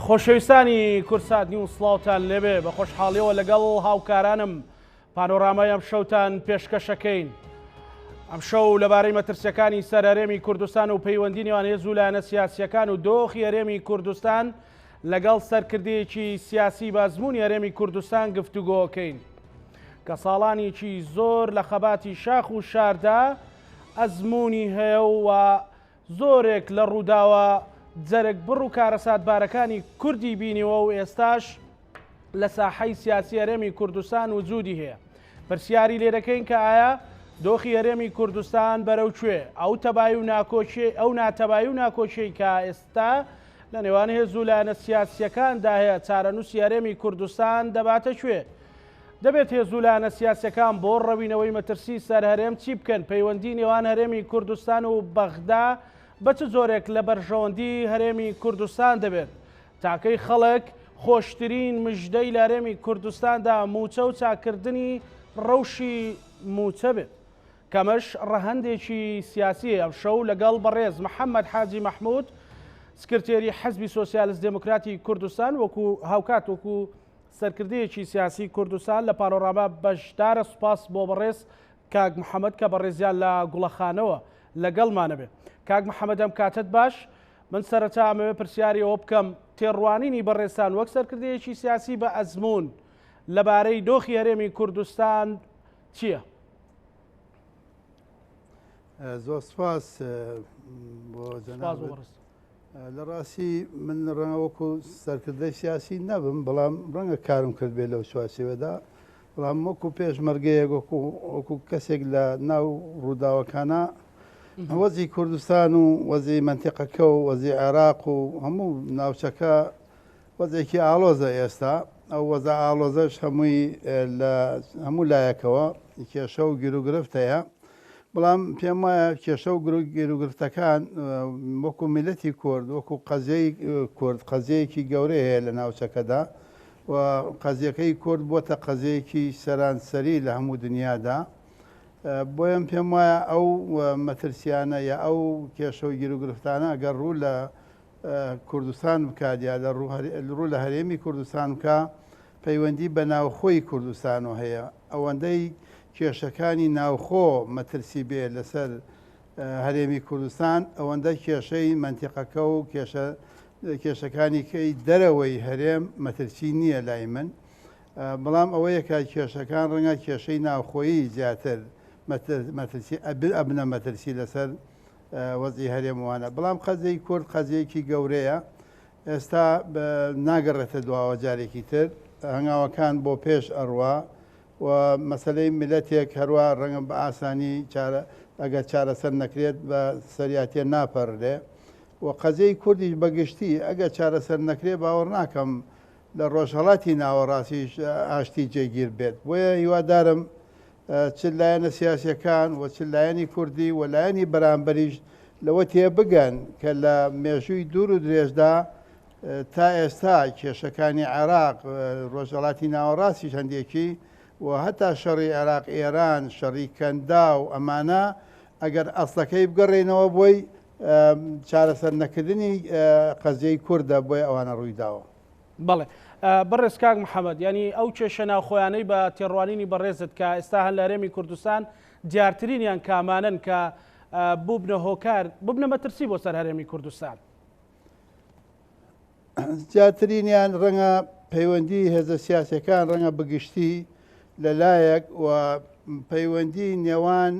خۆشەویستانی کورساتنی و سڵاوتان لێبێ بە خۆشحاڵیەوە لەگەڵ هاوکارانم پانۆرامای ئەم شەوتان پێشکەشەکەین. ئەم شەو لەبارەی مەترسیەکانی سەر هەرێمی کوردستان و پەیوەندی نێوان هێز و لایەنە سیاسیەکان و دۆخی هەرێمی کوردستان لەگەڵ سەرکردەیەکی سیاسی بازموونی هەرێمی کوردستان گفتوگۆکەین کە ساڵانێکی زۆر لە خەباتی شاخ و شاردا ئەزموونی هەیە و زۆرێک لە ڕووداوە جەرگ بڕ و کارەساتبارەکانی کوردی بینیوە و ئێستاش لە ساحەی سیاسی هەرێمی کوردستان وجودی هەیە. پرسیاری لێ دەکەین کە ئایا دۆخی هەرێمی کوردستان بەرەوکوێ ئەو تەبایی و ناتەبایی و ناکۆچەی کە ئێستا لە نێوان هێز و لایەنە سیاسیەکاندا هەیە چارەنووسی هەرێمی کوردستان دەباتە کوێ؟ دەبێت هێز و لایەنە سیاسیەکان بۆ ڕەوینەوەی مەترسی سەر هەرێم چی بکەن؟ پەیوەندی نێوان هەرێمی کوردستان و بەغدا بە چ زۆرێک لە بەرژەوەندی هەرێمی کوردستان دەبێت؟ تاکەی خەڵک خۆشترین مژدەی لە هەرێمی کوردستاندا موچە و چاکردنی ڕەوشی موچە بێت. کەمەش ڕەهەندێکی سیاسی ئەم شەو لەگەڵ بەڕێز محەممەد حاجی مەحموود سکرتێری حەزبی سۆسیالیست دموکراتی کوردستان وەکو هاوکات وەکو سەرکردەیەکی سیاسی کوردستان لە پانۆراما بەشدارە. سوپاس بۆ بەڕێز کاک محەممەد کە بەڕێزیان لە گوڵەخانەوە لەگەڵمانە بێت. کاک محەممەد ئەم کاتت باش، من سەرەتا ئەمەوێ پرسیاری ئەوە بکەم تێڕوانینی بەڕێستان وەک سەرکردەیەکی سیاسی بە ئەزموون لەبارەی دۆخی هەرێمی کوردستان چییە؟ زۆر سپاس بۆ جەناب. لە ڕاستی من ڕەنگەوەکو سەرکردەی سیاسی نەبم، بەڵام ڕەنگە کارم کرد بێت لەو شواسیەوەدا، بەڵام وەکو پێشمەرگەیەک وەکو کەسێک لە ناو ڕووداوەکانە وەزی کوردستان و وەزی منتیقەکە و وەزی عێراق و هەموو ناوچەکە وەزێکی ئاڵۆزە ئێستا. ئەو وەزە ئاڵۆزەش هەموو لایەکەوە کێشە و گیرروگرفت هەیە، بەڵام پێم وایە کێشە و گیرروگرفتەکان وەکو میلەتی کورد وەکو قەزیەی کورد قەزیەیەکی گەورەی هەیە لە ناوچەکەدا و قەزیەکەی کورد بۆتە قەزیەیەکی سەرانسەری لە هەموو دنیادا. بۆیەم پێم وایە ئەو مەترسیانە یا ئەو کێشە و گیرروگرفتانە ئەگەر ڕوو لە کوردستان بکات یا ڕوو لە هەرێمی کوردستان بکە، پەیوەندی بە ناوخۆی کوردستانەوە هەیە. ئەوەندەی کێشەکانی ناوخۆ مەترسی بێ لەسەر هەرێمی کوردستان، ئەوەندە کێشەی منتیقەکە و کێشەکانی کەی دەرەوەی هەرێم مەترسی نییە لای من. بەڵام ئەوەیە کە کێشەکان ڕەنگە کێشەی ناوخۆیی زیاتر مەترسی ئەبنە مەترسی لەسەر وەزی هەرێموانە. بەڵام قەزەی کورد قەزەیەکی گەورەیە، ئێستا ناگەڕێتە دواوە جارێکی تر، هەنگاوەکان بۆ پێش ئەڕوا و مەسلەی میلەتێک هەروە ڕەنگە بە ئاسانی ئەگەر چارەسەر نەکرێت بە سەریاتێ ناپەڕێ و قەزەی کوردیش بەگشتی ئەگەر چارەسەر نەکرێت باوەڕ ناکەم لە ڕۆژهەڵاتی ناوەڕاستیش ئاشتی جێگیر بێت. بۆیە هیوادارم چ لایەنە سیاسیەکان و چ لایەنی کوردی و لایەنی بەرامبەریش لەوە تێبگەن کە لە مێژووی دوور و درێژدا تا ئێستا کێشەکانی عێراق ڕۆژهەڵاتی ناوەڕاستیش هەندێکی و هەتا شەڕی عێراق ئێران شەڕی کەندا و ئەمانە ئەگەر ئەسڵەکەی بگەڕێنەوە بۆی چارەسەر نەکردنی قەزیەی کووردە بۆی ئەوانە ڕوویداوە. بەڵێ بەڕێز کاک محەممەد، ینی ئەو کێشە ناوخۆیانەی بە تێڕوانینی بەڕێزت کە ئێستا هەن لە هەرێمی کوردستان دیارترینیان کامانن کە بووبنە هۆکار ببنە مەترسی بۆ سەر هەرێمی کوردستان؟ زیاترینیان ڕەنگە پەیوەندی هێزە سیاسەکان ڕەنگە بگشتی لەلایەک و پەیوەندی نێوان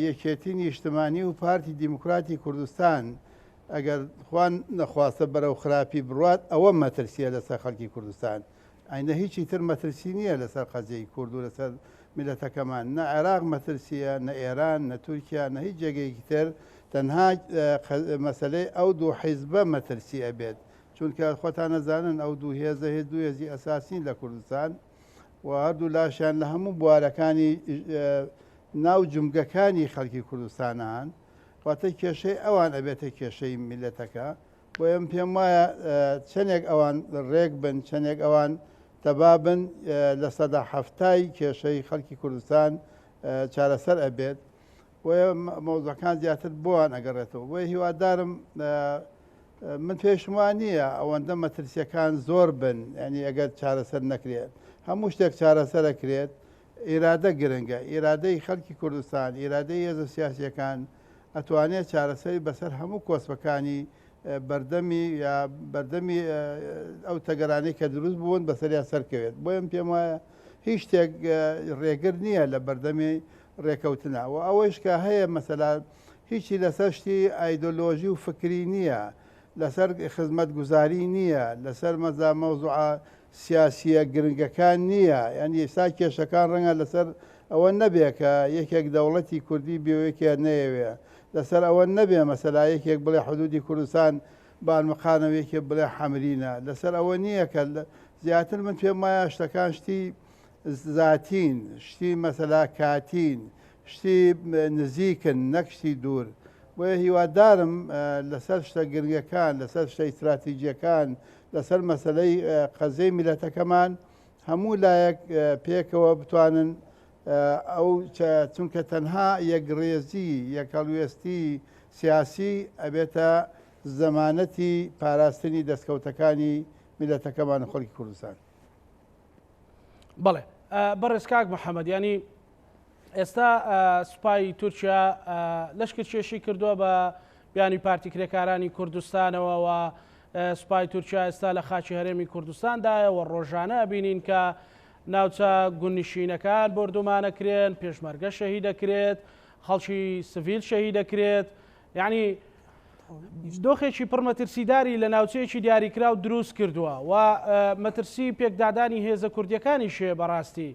یەکێتی نیشتمانی و پارتی دیموکراتی کوردستان ئەگەر خوان نەخواستە بەرەو خراپی بڕات، ئەوە مەترسیە لەسەر خەڵکی کوردستان. ئاینە هیچی تر مەترسی نییە لەسەر قەزیەی کورد و لەسەر میلەتەکەمان. نە عێراق مەترسیە، نە ئێران، نە تورکیا، نە هیچ جێگەیەکی تر. تەنها مەسلەی ئەو دوو حیزبە مەترسی ئەبێت، چونکە خۆتان نەزانن ئەو دوو هێزە دوو هێزی ئەساسین لە کوردستان و هەردوو لاشیان لە هەموو بوارەکانی ناو جومگەکانی خەڵکی کوردستانان، واتە کێشەی ئەوان ئەبێتە کێشەی میلەتەکە. بۆیەم پێم وایە چەندێک ئەوان ڕێک بن، چەندێک ئەوان تەبا بن لە سەدا هەفتای کێشەی خەڵکی کوردستان چارەسەر ئەبێت. بۆیە مەوزوعەکان زیاتر بۆوان ئەگەڕێتەوە. بۆیە هیوادارم من پێشم وان نییە ئەوەندە مەترسیەکان زۆر بن ینی ئەگەر چارەسەر نەکرێت هەموو شتێک چارەسەرەکرێت ئێرادە گرنگە ئێرادەی خەڵکی کوردستان ئێرادەی هێزە سیاسیەکان ئەتوانێت چارەسەری بەسەر هەموو کۆسپەکانی بەردەمی یا بەردەمی ئەو تەگەرانەی کە دروست بوون بەسەریا سەرکەوێت بۆیم پێم وایە هیچ شتێک ڕێگر نییە لە بەردەمی ڕێکەوتنە و ئەوەش کە هەیە مەسەلا هیچی لەسەر شتی ئایدۆلۆژی و فکری نییە لەسەر خزمەت گوزاری نییە لەسەر مەزا مەوزوع سیاسیە گرنگەکان نییە ینی ئێستا کێشەکان ڕەنگە لەسەر ئەوە نەبێ کە یەکێک دەوڵەتی کوردی بێوەیەکێ نەیەوێ لەسەر ئەوە نەبێ مەسەلا یەکێک بڵێ حدودی کوردستان بانمەقانەوەیەکێ بڵێ حەمرینە لەسەر ئەوە نییە کە زیاتر من پێم وایە شتەکان شتی زاتین شتی مەسەلا کاتین شتی نزیکن نەک شتی دوور بۆیە هیوادارم لەسەر شتە گرنگەکان لەسەر شتە ئیستراتیجیەکان لەسەر مەسەلەی قەزەی میلەتەکەمان هەموو لایەک پێکەوە بتوانن ئەو چونکە تەنها یەکڕێزی یەکەڵوێستی سیاسی ئەبێتە زەمانەتی پاراستنی دەستکەوتەکانی میلەتەکەمان خەڵکی کوردستان. بەڵێ بەڕێز کاک محەممەد ینی ئێستا سوپای تورکیا لەشکر چێشی کردووە بە بیانی پارتی کرێکارانی کوردستانەوە و سوپای تورکیا ئێستا لە خاچی هەرێمی کوردستاندایە و ڕۆژانە ئەبینین کە ناوچە گونیشینەکان بردومانەکرێن پێشمەرگە شەهید دەکرێت خەڵکی سڤیل شەهید دەکرێت یعنی دۆخێکی پڕ مەترسیداری لە ناوچەیەکی دیاریکرا و دروست کردووە و مەترسی پێکدادانی هێزە کوردیەکانی شێ بەڕاستی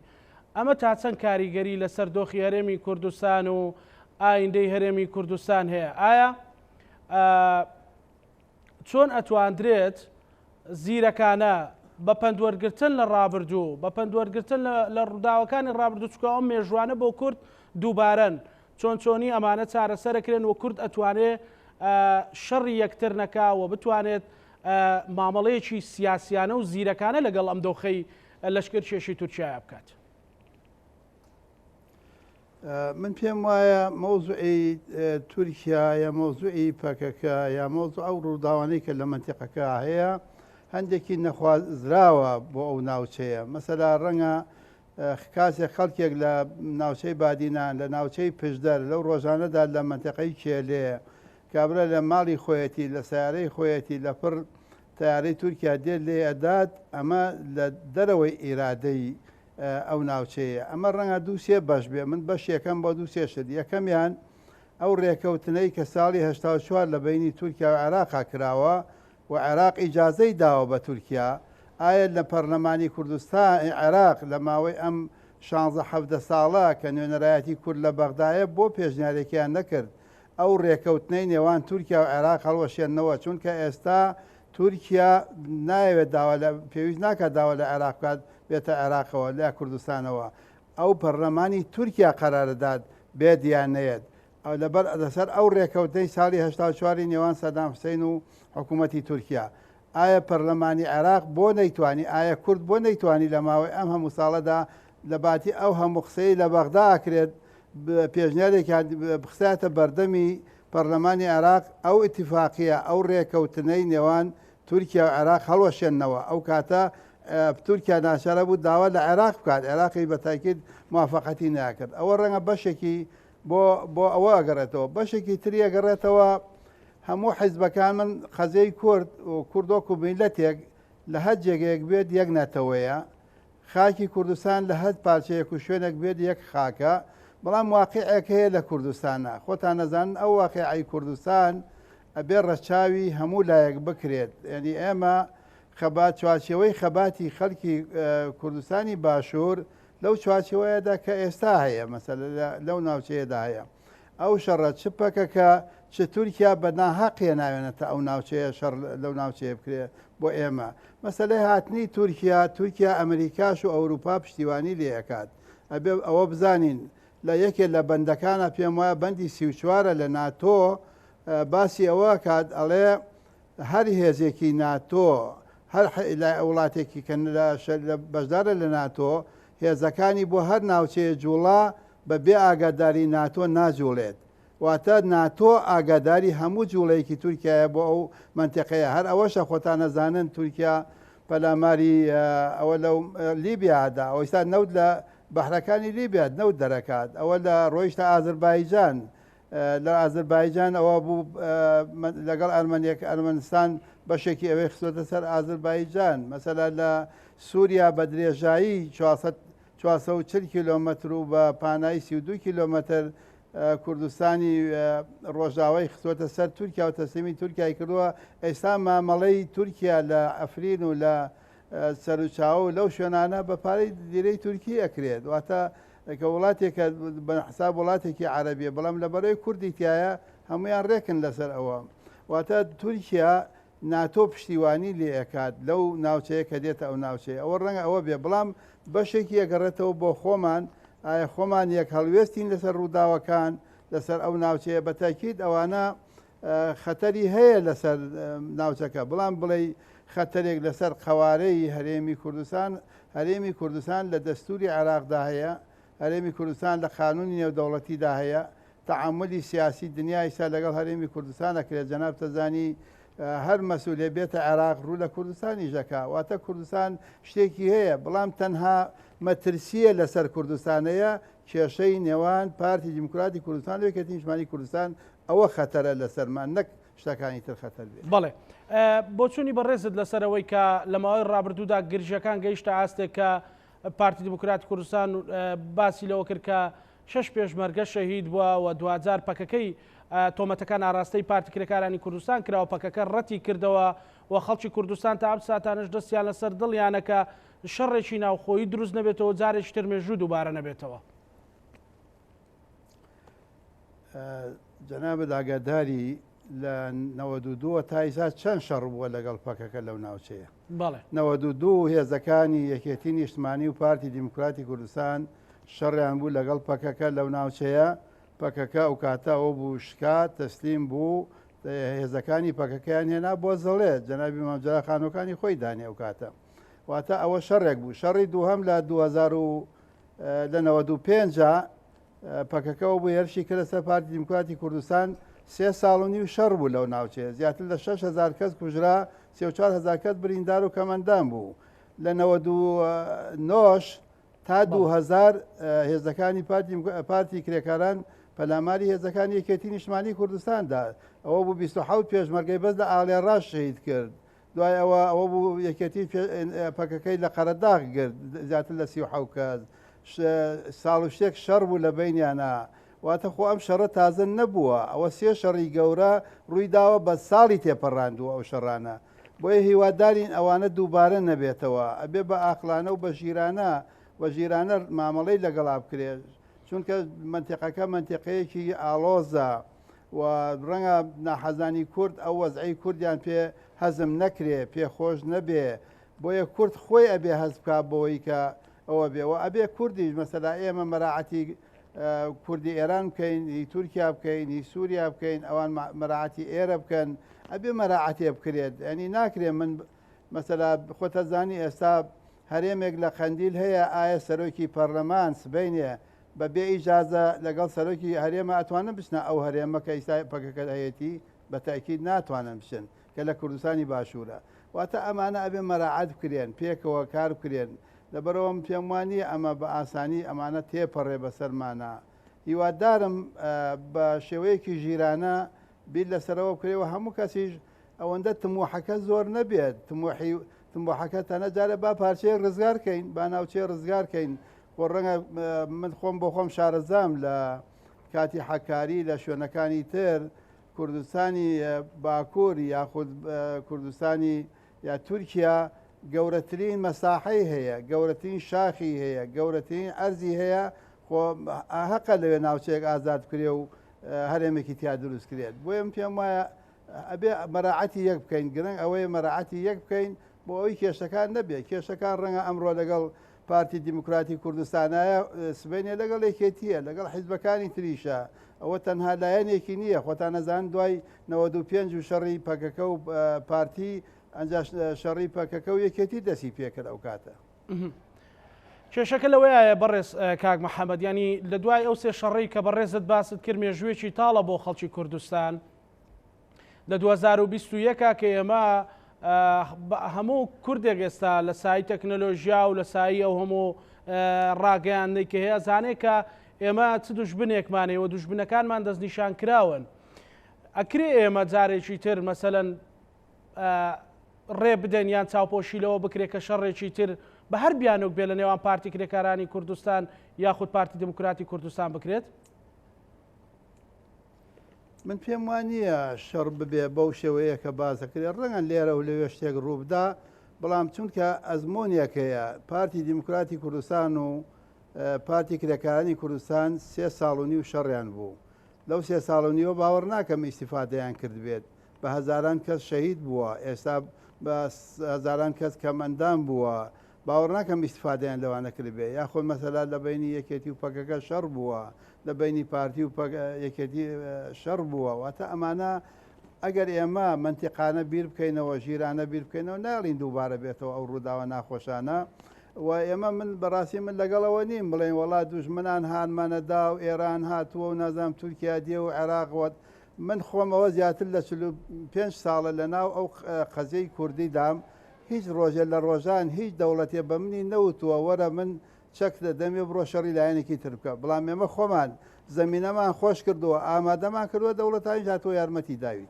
ئەمە تا چەند کاریگەری لەسەر دۆخی هەرێمی کوردستان و ئایندەی هەرێمی کوردستان هەیە ئایا چۆن ئەتواندرێت زیرەکانە بە پەندوەرگرتن لە ڕابردوو بە پەندوەرگرتن لە ڕووداوەکانی ڕابردوو چکە ئەم مێژوانە بۆ کورد دووبارەن چۆن چۆنی ئەمانە چارەسەرەکرێن و کورد ئەتوانێت شەڕی یەکتر نەکاوە بتوانێت مامەڵەیەکی سیاسیانە و زیرەکانە لەگەڵ ئەم دۆخەی لەشکر چێشی تورکیایە بکات. من پێم وایە مەوزوعی تورکیا یا مەوزوعی پەکەکە یا مەوزوع ئەو ڕووداوانەی کە لە منتیقەکە هەیە هەندێکی نەخوازراوە بۆ ئەو ناوچەیە مەسەلا ڕەنگە کاسێک خەڵکێک لە ناوچەی بادینان لە ناوچەی پشدەر لەو ڕۆژانەدا لە منتیقەی کێلێ کابرا لە ماڵی خۆیەتی لە سیارەی خۆیەتی لە پڕ تیارەی تورکیا دێت لێ ئەدات ئەمە لە دەرەوەی ئیرادەی ئەو ناوچەیە ئەمە ڕەنگە دووسێ بەش بێ من بەش یەکەم بۆ دووسێ شت یەکەمیان ئەو ڕێکەوتنەی کە ساڵی 1970 لە بینی تورکیا و عێراقا کراوە و عێراق ئیجازەی داوە بە تورکیا ئایا لە پەرلەمانی کوردستان عێراق لە ماوەی ئەم 16 ساڵە کە نوێنەرایەتی کورد لە بەغدایە بۆ پێشنیارێکیان نەکرد ئەو ڕێکەوتنەی نێوان تورکیا و عێراق هەڵوەشێننەوە چونکە ئێستا تورکیا نایەوێت داوا لە پێویست ناکات داوا لە عێراق بکات بێتە عێراقەوە لە کوردستانەوە ئەو پەرلەمانی تورکیا قەرارەدات بێت یان نەیەت لەبەر لەسەر ئەو ڕێکەوتەی ساڵی 1970 نێوان سەدام حوسێن و حکوومەتی تورکیا ئایا پەرلەمانی عێراق بۆ نەیتوانی ئایا کورد بۆ نەیتوانی لە ماوەی ئەم هەموو ساڵەدا لە باتی ئەو هەموو قسەی لە بەغدا ئاکرێت پێشنیارێک بخساتە بەردەمی پەرلەمانی عێراق ئەو ئیتیفاقیە ئەو ڕێکەوتنەی نێوان تورکیا و عێراق هەڵوەشێننەوە ئەو کاتە تورکیا ناچارە بوو داوا لە عێراق بکات عێراقی بە تاکید موافقەتی ناکرد ئەوە ڕەنگە بەشێکی بۆ ئەوە ئەگەڕێتەوە بەشێکی تری ئەگەڕێتەوە هەموو حیزبەکان من خەزەی کورد و کوردۆک و میلەتێک لە هەر جێگەیەک بێت یەک نەتەوەیە خاکی کوردستان لە هەر پارچەیەک و شوێنێک بێت یەک خاکە بەڵام واقعێک هەیە لە کوردستانە خۆتان نەزانن ئەو واقعی کوردستان ئەبێ ڕەچاوی هەموو لایەک بکرێت یعنی ئێمە خەبات چوارچێوەی خەباتی خەڵکی کوردستانی باشوور لەو چوارچێوەیەدا کە ئێستا هەیە مەسەلە لەو ناوچەیەدا هەیە ئەو شەڕە چ پەکەکە چ تورکیا بە ناحەقیە ناوێنێتە ئەو ناوچەیە شەڕ لەو ناوچەیە بکرێت بۆ ئێمە مەسەلەی هاتنی تورکیا ئەمریکاش و ئەوروپا پشتیوانی لێ ئەکات ئەبێ ئەوە بزانین لە یەکێک لە بەندەکانە پێم وایە بەندی 34 لە ناتۆ باسی ئەوە کات ئەڵێ هەر هێزێکی ناتۆ هەر وڵاتێکی کە بەشدارە لە ناتۆ هێزەکانی بۆ هەر ناوچەیە جوڵا بە بێ ئاگاداری ناتۆ ناجوڵێت و واتە ناتۆ ئاگاداری هەموو جوڵەیەکی تورکایە بۆ ئەو منتیقەیە هەر ئەوەشە خۆتان نەزانن تورکیا پەلاماری ئەوە لەو لیبیادا ئەو ئێستا نەوت لە بەحرەکانی لیبیا نەوت دەرەکات ئەوە لە ڕۆیشتە ئازربایجان لە ئازربایجان ئەوە بوو لەگەڵ ئەرمەنستان بەشێکی ئەوەی خستۆتە سەر ئازربایجان مەسەلا لە سووریا بە درێژایی 440 کیلۆمەتر و بە پانایی 32 کیلۆمەتر کوردستانی ڕۆژاوای خستۆتە سەر تورکیا و تەسلیمی تورکای کردووە ئێستا مامەڵەی تورکیا لە ئەفرین و لە سەرچاو لەو شوێنانە بە پارەی دیرەی تورکی ئەکرێت واتە کە وڵاتێکە بە حساب وڵاتێکی عەرەبیە بەڵام لەبەرەوەی کوردی تایە هەمویان ڕێکن لەسەر ئەوە واتە تورکیا ناتۆ پشتیوانی لێ ئەکات لەو ناوچەیە کە دێتە ئەو ناوچەیە ئەوە ڕەنگە ئەوە بێ بەڵام بەشێکی ئەگەڕێتەوە بۆ خۆمان ئایا خۆمان یەک هەڵوێستین لەسەر ڕووداوەکان لەسەر ئەو ناوچەیە بەتاکید ئەوانە خەتەری هەیە لەسەر ناوچەکە بەڵام بڵێ خەتەرێک لەسەر قەوارەی هەرێمی کوردستان لە دەستوری عێراقدا هەیە هەرێمی کوردستان لە قانونی نێودەوڵەتیدا هەیە تەعاملی سیاسی دنیای ئێستا لەگەڵ هەرێمی کوردستان ئەکرێت جەناب تەزانی هەر مەسئولێ بێتە عێراق ڕوو لە کوردستانی ژەکا واتە کوردستان شتێکی هەیە بەڵام تەنها مەترسیە لەسەر کوردستانەیە کێشەی نێوان پارتی دیموکراتی کوردستان و یەکێتی نیشتمانی کوردستان ئەوە خەتەرە لەسەرمان نەک شتەکانی تر خەتەر بێت. بەڵێ بۆچوونی بەڕێزت لەسەرەوەی کە لە ماوەی ڕابردوودا گرژەکان گەیشتە ئاستێک کە پارتی دیموکراتی کوردستان باسی لەوە کرد کە 6 پێشمەرگە شەهید بووە و 2000 پەکەکەی تۆمەتەکان ئاراستەی پارتی کرێکارانی کوردستان کراوە پەکەکە ڕەتی کردەوە و خەڵکی کوردستان تا ئەم ساتانش دەستیان لەسەر دڵیانەکە شەڕێکی ناوخۆیی دروست نەبێتەوە جارێکی تر مێژوو دووبارە نەبێتەوە. جەنابەت ئاگاداری لە 92 تایسا چەند شەڕ بووە لەگەڵ پەکەکە لەو ناوچەیە. بەڵێ 92 هێزەکانی یەکێتی نیشتمانی و پارتی دیموکراتی کوردستان شەڕیان بوو لەگەڵ پەکەکە لەو ناوچەیە پەکەکە ئەو کاتە ئەوە بوو شکات تەسلیم بوو هێزەکانی پەکەکەیان هێنا بۆ زەڵێت جەنابی مامجارا خانۆکانی خۆی دانێ ئەو کاتە واتە ئەوە شەڕێک بوو شەڕی دووهەم لە 1995 پەکەکەەوە بوو هێرشی کرد سەر پارتی دیموکراتی کوردستان 3 ساڵ و نیو شەڕ بوو لەو ناوچەیە زیاتر لە 6,000 کەس کوژرا 34,000 کەس بریندار و کەمەندان بوو لە 99 تا 2000 هێزەکانی پارتی کرێکاران پەلاماری هێزەکانی یەکێتی نیشتمانی کوردستاندا ئەوە بوو 27 پێشمەرگەی بەس لە ئاڵێڕاش شەهید کرد دوای ئەوە بوو یەکێتی پەکەکەی لە قەرەداغ کرد زیاتر لە 37 کەس ساڵ و شتێک شەڕ بوو لە بینیانە واتە خۆ ئەم شەڕە تازە نەبووە ئەوە 3 شەڕی گەورە ڕووی داوە بە ساڵی تێپەڕاندووە ئەو شەڕانە بۆیە هیوادارین ئەوانە دووبارە نەبێتەوە ئەبێ بە ئاقلانە و بە ژیرانە و ژیرانە مامەڵەی لەگەڵا بکرێت چونکە منتیقەکە منتیقەیەکی ئالۆزە و ڕەنگە ناحەزانی کورد ئەو وەزعی کوردیان پێ هەزم نەکرێ پێخۆش نەبێ بۆیە کورد خۆی ئەبێ هەز بکات بەوەی کە ئەوە بێەوە ئەبێ کوردیش مەسەلا ئێمە مەراعەتی کوردی ئێران بکەین هی تورکیا بکەین هی سووریا بکەین ئەوان مەراعەتی ئێرە بکەن ئەبێ مەراعەتێ بکرێت ئەنی ناکرێ من مەسەلا خۆتە زانی ئێستا هەرێمێک لە قەندیل هەیە ئایا سەرۆکی پەرلەمان سبەینێ بە بێ ئیجازە لەگەڵ سەرۆکی هەرێمە ئەتوانن بچنە ئەو هەرێمەکە ئیستا پەکەکە هەیەتی بە تاکید ناتوانن بچن کە لە کوردستانی باشوورە واتە ئەمانە ئەبێ مەراعەت بکرێن پێکەوە کار بکرێن لەبەرەوەم پێم وانە ئەمە بە ئاسانی ئەمانە تێپەڕێ بەسەرمانە هیوادارم بە شێوەیەکی ژیرانە بیر لەسەرەوە بکرێەوە هەموو کەسیش ئەوەندە تموحەکە زۆر نەبێت تموحەکە تەنە جارە با پارچەیە ڕزگارکەین با ناوچێ ڕزگارکەین بۆ ڕەنگە من خۆم بۆ خۆم شارەزام لە کاتی حەکاری لە شوێنەکانی تر کوردستانی باکوور یاخود کوردستانی یا تورکیا گەورەترین مەساحەی هەیە گەورەترین شاخی هەیە گەورەترین ئەرزی هەیە خۆ هەقە لەوێ ناوچەیەک ئازاد کرێ و هەرێمێکی تیا دروست کرێت بۆیم پێم وایە ئەبێ مەراعەتی یەک بکەین گرنگ ئەوەیە مەراعەتی یەک بکەین بۆ ئەوەی کێشەکان نەبێت کێشەکان ڕەنگە ئەمڕۆ لەگەڵ پارتی دیموکراتی کوردستانایە سبەینێ لەگەڵ یەکێتیە لەگەڵ حیزبەکانی تریشە ئەوە تەنها لایەنێکی نییە خۆتان نەزان دوای 95 و شەڕی پەکەکە و پارتی ئەنج شەڕی پەکەکە و یەکێتی دەسی پێکرد ئەو کاتە کێشەکە لەوەیە بەڕێز کاک محەممەد ینی لە دوای ئەو سێ شەڕی کە بەڕێزت باست کرد مێژوێکی تاڵە بۆ خەڵکی کوردستان لە 2021 کە ئێمە هەموو کوردێک ئێستا لە سای تەکنەلۆژیا و لە سایی ئەو هەموو ڕاگەیاندەی کە هەیە زانێت کە ئێمە چ دوژبنێکمانەوە دوژبنەکانمان دەستنیشان کراون ئەکرێ ئێمە جارێکی تر مەسەلەن ڕێ بدەین یان چاوپۆشیلەوە بکرێت کە شەڕێکی تر بە هەر بیانۆک بێ لە نێوان پارتی کرێکارانی کوردستان یاخود پارتی دموکراتی کوردستان بکرێت من پێم وانە شەڕ ببێ بەو شێوەیە کە بازەکرێت ڕەنگەن لێرە و لەوێ شتێک ڕووبدا بەڵام چونکە ئەزمۆنیەکەیە پارتی دیموکراتی کوردستان و پارتی کرێکارانی کوردستان 3 ساڵ و نیو شەڕیان بوو لەو 3 ساڵ و نیوە باوەڕ ناکەم ئیسیفادەیان کرد بێت بە هەزاران کەس شەهید بووە ئێستا بە هەزاران کەس کەمەندان بووە باوەڕ ناکەم ئیسیفادەیان لەوانە کرد بێ یاخۆ مەسەلا لە بینی یەکێتی و پەکەکە شەڕ بووە لە بینی پارتی و یەکێتی شەڕ بووە واتە ئەمانە ئەگەر ئێمە منتیقانە بیر بکەینەوە ژیرانە بیر بکەینەوە ناڵین دووبارە بێتەوە ئەو ڕووداوە ناخۆشانە و ئێمە من بەڕاستی من لەگەڵەوە نیم بڵێن وڵات دوژمنان هانمانەدا و ئێران هاتووە و نازام تورکیا دێ و عێراقوت من خۆمەوە زیاتر لە 5 ساڵە لە ناو ئەو قەزەی کوردی دام هیچ ڕۆژە لە ڕۆژان هیچ دەوڵەتێ بە منی نەوتووە وەرە من چەک دەمێ بڕۆ شەڕی لایەنێکی تر بکە بەڵام ئێمە خۆمان زەمینەمان خۆش کردووە ئامادەمان کردووە دەوڵەتانی هاتووە یارمەتی داوی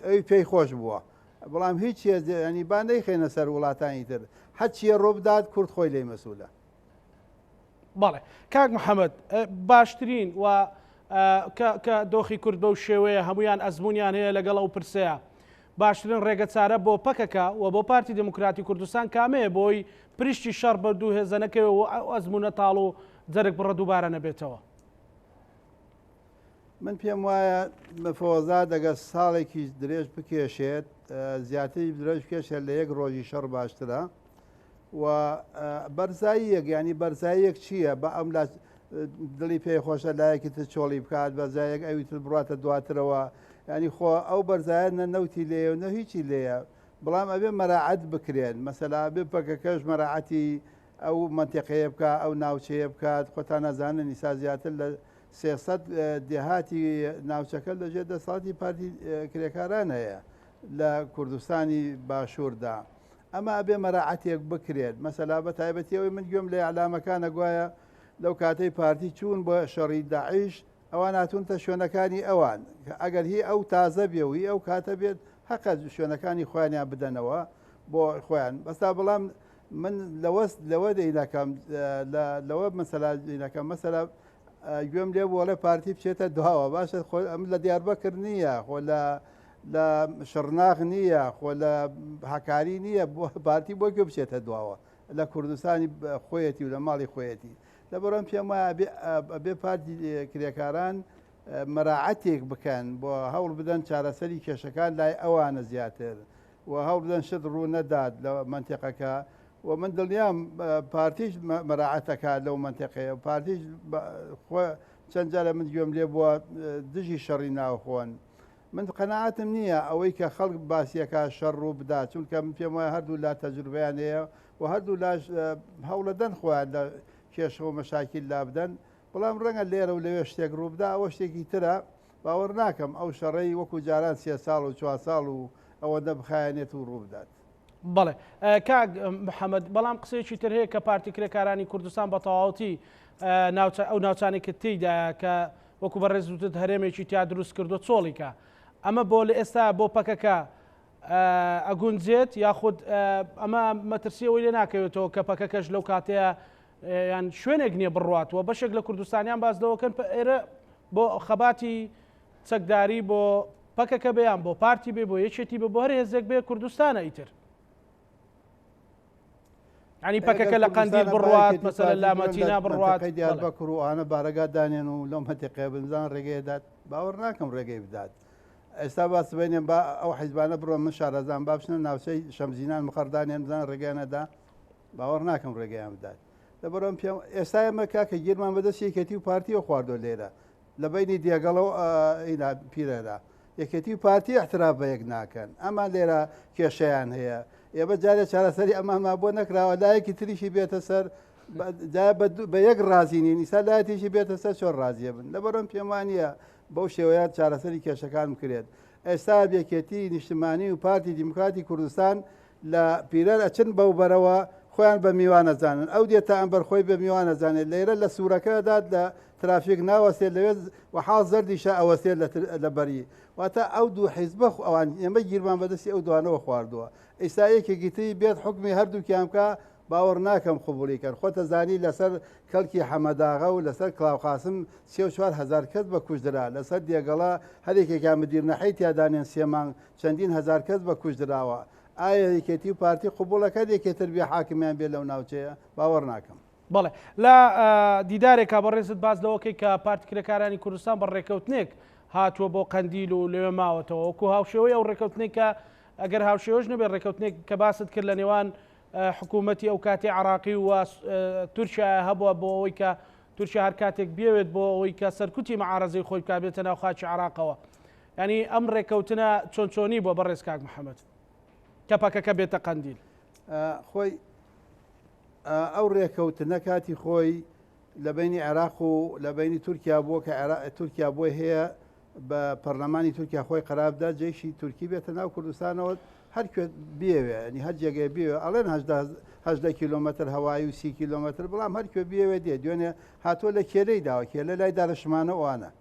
ئەوی پێی خۆش بووە بەڵام هیچ ینی با نەیخێنە سەر وڵاتانی تر هەچیە ڕۆبدات کورد خۆی لێی مەسوولە بەڵێ کاک محەممەد باشترین و کە دۆخی کورد بەو شێوەیە هەمویان ئەزمونیان هەیە لەگەڵ ئەو پرسەیە باشترین ڕێگە چارە بۆ پەکەکە و بۆ پارتی دموکراتی کوردستان کامەیە بۆی پرشتی شەڕ بە دوو هێزەنەکەوە و ئەزمونە تاڵ و جەرگ بڕە دووبارە نەبێتەوە من پێم وایە مەفۆزا دەگە ساڵێکی درێژ بکێشێت زیاتری درێژ بکێشێت لە یەک ڕۆژی شەڕ باشترە و بەرزاییەک ینی بەرزاییەک چییە بە ئەم دڵی پێی خۆشە لایەکی تر چۆڵی بکات بەرزایەک ئەوی تر بڕاتە دواترەوە ینی خۆ ئەو بەرزایە نەوتی لێە و نە هیچی لێیە بەڵام ئەبێ مەراعەت بکرێن مەسەلا بێ پەکەکەش مەراعەتی ئەو منتیقەیە بکە ئەو ناوچەیە بکات خۆتان نەزانن نیسا زیاتر لە 300 دێهاتی ناوچەکە لەژێر دەسەڵاتی پارتی کرێکاران هەیە لە کوردستانی باشووردا ئەمە ئەبێ مەراعەتێک بکرێت مەسەلا بە تایبەتیەوەی من گوێم لە ئەعلامەکانە گوایە لەو کاتەی پارتی چوون بۆ شەڕی داعیش ئەوان هاتوونتە شوێنەکانی ئەوان ئەگەر هی ئەو تازە بێوی ئەو کاتە بێت حەقە شوێنەکانی خۆیانیان بدەنەوە بۆ خۆیان بەستا بەڵام من لەوە دەینەکەم لەوە مەسەلا دەینەکەم مەسەلا گوێم لێ بۆڵێ پارتی بچێتە دواوە باشە ئەم لە دیاربەکر نییە خۆ لە شڕناغ نییە خۆ لە هەکاری نییە بۆ پارتی بۆ گوێ بچێتە دواوە لە کوردستانی خۆیەتی و لە ماڵی خۆیەتی لەبەرەوەم پێم وایە بێ پارتی کرێکاران مەراعەتێک بکەن بۆ هەوڵ بدەن چارەسەری کێشەکان لای ئەوانە زیاتر و هەوڵ بدەن شت ڕوو نەدات لە منتیقەکە و من دڵنیام پارتیش مەراعەتەکە لەو منتیقەیە پارتیش چەند جارە من گوێم لێ بووە دژی شەڕی ناوخۆن من قەناعەتم نییە ئەوەی کە خەڵک باسیەکە شەڕ ڕوو بدات چونکە من پێم وایە هەردوو لا تەجروبەیان هەیە و هەردوو لاش هەوڵەدەن خۆیان لە کێشەوە مەشاکیل لا بدەن بەڵام ڕەنگە لێرە و لەوێ شتێک ڕووبدا ئەوە شتێکی ترە باوەڕ ناکەم ئەو شەڕەی وەکو جاران 3 ساڵ و 4 ساڵ و ئەوەندە بخایەنێت و ڕوو بدات بەڵێ کاک محەممەد بەڵام قسەیەکی تر هەیە کە پارتی کرێکارانی کوردستان بە تەواوەتی ئەو ناوچانی کە تێیدا کە وەکو بە ڕێزوتت هەرێمێکی تیا دروست کردو چۆڵیکە ئەمە بۆ لە ئێستا بۆ پەکەکە ئەگونجێت یاخود ئەمە مەترسیەوەی لێ ناکەوێتەوە کە پەکەکەش لەو کاتەیە یان شوێنێک نییە بڕاتەوە بەشێک لە کوردستانیان بازدەوەکەن ئێرە بۆ خەباتی چەکداری بۆ پەکەکە بەیان بۆ پارتی بێ بۆ یەکێتی بە بۆ هەر هێزێک بێ کوردستانە ئیتر ینی پەکەکە لە قەندیل بڕات مەسەلە لامەتینا بڕات دیاربەکر و ئانە بارەگا دانێن و لەو مەتیقەیە بنزان ڕێگەی دات باوەڕ ناکەم ڕێگەی بدات ئێستا باس بێنێن با ئەو حیزبانە بڕۆ من شارەزان با بچنە ناوچەی شەمزینان مخەردانیان بزان ڕێگەیانەدا باوەڕ ناکەم ڕێگەیان بدات لەبەرەوەم پێم ئێستا ئێمە کاکە گیرمان بەدەست یەکێتی و پارتیەوە خواردۆ لێرە لە بینی دیێگەڵەوە پیرەدا یەکێتی و پارتی احتراف بە یەک ناکەن ئەمان لێرە کێشەیان هەیە ئێمە جارێ چارەسەری ئەمانما بۆ نەکراوە لایەکی تریشی بێتە سەر بە یەک ڕازی نین ئیسا لایەتێکی بێتە سەر چۆن ڕازیە بن لەبەرم پێم وانە بەو شێوەیە چارەسەری کێشەکان بکرێت ئێستا یەکێتی نیشتمانی و پارتی دیموکراتی کوردستان لە پیرەر ئەچن بەو بەرەوە خۆیان بە میوان ئەزانن ئەو دێتە ئەمبەر خۆی بە میوان ئەزانێت لێرە لە سوورەکەدات لە ترافیک ناوەسێت لەوێت وحاڵ زەردیشە ئەوەسێت لە بەری واتە ئەو دوو حیزبە ئەوان ئێمە گیرمان بەدەستی ئەو دوانەوە خواردووە ئێستا یەکێکی تری بێت حکمی هەردووکیان بکە باوەڕ ناکەم قبولی کرد خۆتە زانی لەسەر کەلکی حەمەداغە و لەسەر کلااوقاسم 34,000 کەس بە کوژدرا لەسەر دێگەڵا هەرێکێکیان مدیرنەحەی تیادانێن سێمان چەندین هزار کەس بە کوژدراوە ئایا یەکێتی و پارتی قبولەکە یەکێتر بێ حاکمیان بێ لەو ناوچەیە باوەڕ ناکەم بەڵێ لە دیدارێکا بەڕێزت باز لەوەکەی کە پارتیکرەکارانی کوردستان بە ڕێکەوتنێک هاتووە بۆ قەندیل و لێوێ ماوەتەوە وەکو هاوشێوەی ئەو ڕێکەوتنێک کە ئەگەر هاوشێوەش نەبێت ڕێکەوتنێک کە باست کرد لە نێوان حکوومەتی ئەو کاتی عراقی و تورکیا هەبووە بۆ ئەوەی کە تورکیا هەر کاتێک بێوێت بۆ ئەوەی کە سەرکوتی مەعارەزەی خۆی بکابێتە ناو خاچی عراقەوە ینی ئەم ڕێکەوتنە چۆنچۆنی بۆ بەڕێز کاک محەممەد کە پەکەکە بێتە قەندیل خۆی ئەو ڕێکەوتنە کاتی خۆی لە بینی عێراق و لە بینی تورکیا بووە کە تورکیا بۆی هەیە بە پەرلەمانی تورکیا خۆی قەرابدا جێشی تورکی بێتە ناو کوردستانەوە هەرکوێ بێوێ نی هەر جێگەی بێوێ ئەڵێن 18 کیلومتر هەوایی و 30 کیلومتر بەڵام هەرکوێ بێوێ دێ دوێنێ هاتووە لە کێلەی داوە کێلە لای داڕشمانە وانە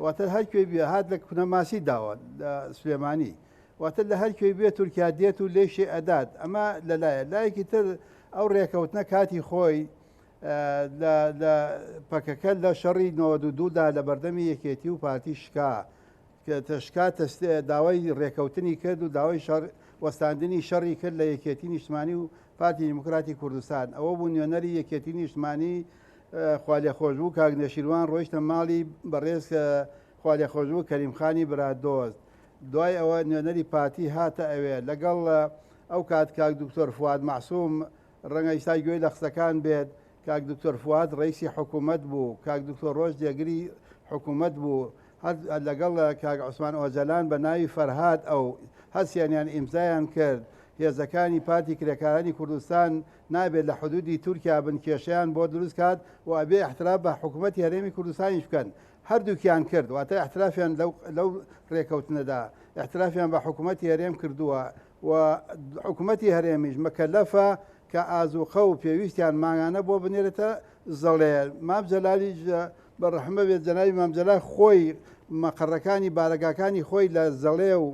واتە هەرکوێ بێ هات لە کونەماسی داوە لە سلێمانی واتە لە هەرکوێ بێ تورکیا دێت و لێشێ ئەدات ئەمە لەلایە لایەکی تر ئەو ڕێکەوتنە کاتی خۆی لە پەکەکە لە شەڕی 92دا لە بەردەمی یەکێتی و پارتی شکا کە تشکا داوای ڕێکەوتنی کرد و داوای وەستاندنی شەڕی کرد لە یەکێتی نیشتمانی و پارتی دیموکراتی کوردستان ئەوە بوو نوێنەری یەکێتی نیشتمانی خوالێ خۆشبوو کاک نەشیروان ڕۆیشتە ماڵی بەڕێز خوالێ خۆشبوو کەریمخانی برادۆست دوای ئەوە نوێنەری پارتی هاتە ئەوێ لەگەڵ ئەو کات کاک دکتۆر فواد معسووم ڕەنگە ئیسای گوێی لە قسەکان بێت کاک دکتۆر فواد ڕیسی حکوومەت بوو کاک دکتۆر ڕۆژ دێگری حکوومەت بوو لەگەڵ کاک عوسمان ئۆجەلان بە ناوی فەرهاد ئەو هەستیانیان ئیمزایان کرد هێزەکانی پارتی کرێکارانی کوردستان نابێت لە حدودی تورکیا بن کێشیان بۆ دروست کات و ئەبێ احترام بە حکوومەتی هەرێمی کوردستانیش بکەن هەردووکیان کرد واتە احترافیان لەو ڕێکەوتنەدا احترافیان بە حکوومەتی هەرێم کردووە و حکوومەتی هەرێمیش مەکەلەفە کە ئازوخە و پێویستیان ماگانە بۆ بنێرێتە زەڵێ مام جەلالی بەڕەحمە بێت جەناوی مامجەلال خۆی مەقەڕەکانی بارەگاکانی خۆی لە زەڵێ و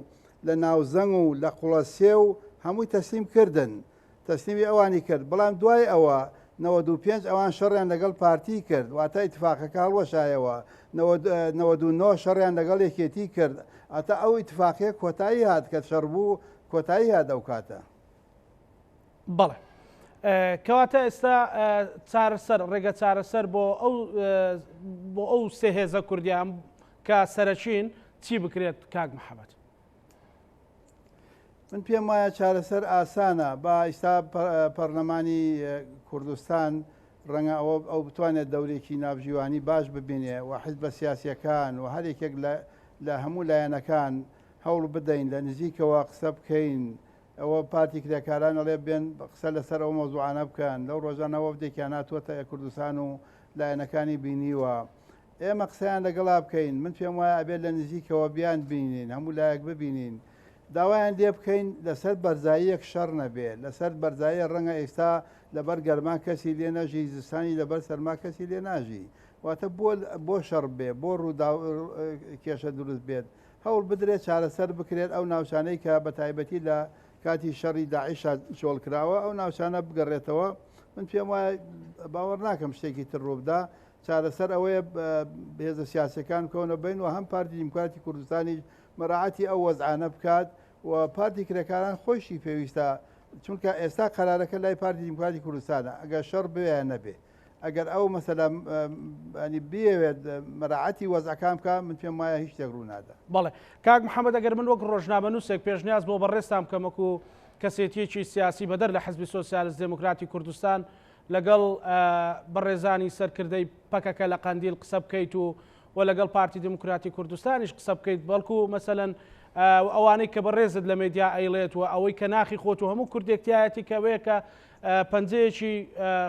لە ناوزەنگ و لە قوڵەسێ و هەمووی تەسلیم کردن تەسلیمی ئەوانی کرد بەڵام دوای ئەوە 95 ئەوان شەڕیان لەگەڵ پارتی کرد واتە ئیتفاقەکە هەڵوەشایەوە 99 شەڕیان لەگەڵ یەکێتی کرد ئەتا ئەو ئیتفاقیە کۆتایی هات کە شەڕ بوو کۆتایی هات ئەو کاتە بەڵێ کەواتە ئێستا چارەسەر ڕێگە چارەسەر بۆ ئەو سێ هێزە کوردیان کە سەرچین چی بکرێت کاک محەممەد من پێم وایە چارەسەر ئاسانە با ئێستا پەرلەمانی کوردستان ڕەنگە ئەو بتوانێت دەورێکی ناوژیوانی باش ببینێ و حیزبە سیاسیەکان و هەرێکێک لە هەموو لایەنەکان هەوڵ بدەین لە نزیکەوە قسە بکەین ئەوە پارتی کرێکاران ئەڵێ بێن قسە لەسەر ئەو مۆزوعانە بکەن لەو ڕۆژانەوە بدێکیان هاتووەتە کوردستان و لایەنەکانی بینیوە ئێمە قسەیان لەگەڵا بکەین من پێم وایە ئەبێت لە نزیکەوە بیان بینین هەموو لایەک ببینین داوایان لێ بکەین لەسەر بەرزاییەک شەڕ نەبێت لەسەر بەرزاییە ڕەنگە ئێستا لەبەر گەرمان کەسی لێ نەژی زستانی لەبەر سەرما کەسی لێ ناژی واتە بۆ شەڕ بێ بۆ ڕوودا کێشە دروست بێت هەوڵ بدرێت چارەسەر بکرێت ئەو ناوچانەی کە بە تایبەتی لە کاتی شەڕی داعیش شۆڵکراوە ئەو ناوچانە بگەڕێتەوە من پێم وایە باوەڕ ناکەم شتێکی تر ڕووبدا چارەسەر ئەوەیە هێزە سیاسەکان کۆنە بین و هەم پارتی دیموکراتی کوردستانی مەراعاتی ئەو وەزعانە بکات و پارتی کرێکاران خۆشی پێویستە چونکە ئێستا قەرارەکە لای پارتی دیموکراتی کوردستانە ئەگەر شەڕ بوێ نەبێ ئەگەر ئەو مەسەلا بێوێت مەراعاتی وەزعەکان بکە من پێم وایە هیچ شتێک ڕوو نادا بەڵێ کاک محەممەد ئەگەر من وەک ڕۆژنامەنووسێک پێشنیاز بۆ بەڕێستام کەمەکو کەسێتیەکی سیاسی بەدەر لە حزبی سۆسیالیست دموکراتی کوردستان لەگەڵ بەڕێزانی سەرکردەی پەکەکە لە قەندیل قسە بکەیت و لەگەڵ پارتی دموکراتی کوردستانیش قسە بکەیت بەڵکو مەسەلەن ئەوانەی کە بەڕێزت لە مێدیا ئەیڵێت و ئەوەی کە ناخی خۆت و هەموو کوردێکتیایەتی کەوەیە کە پەنجەیەکی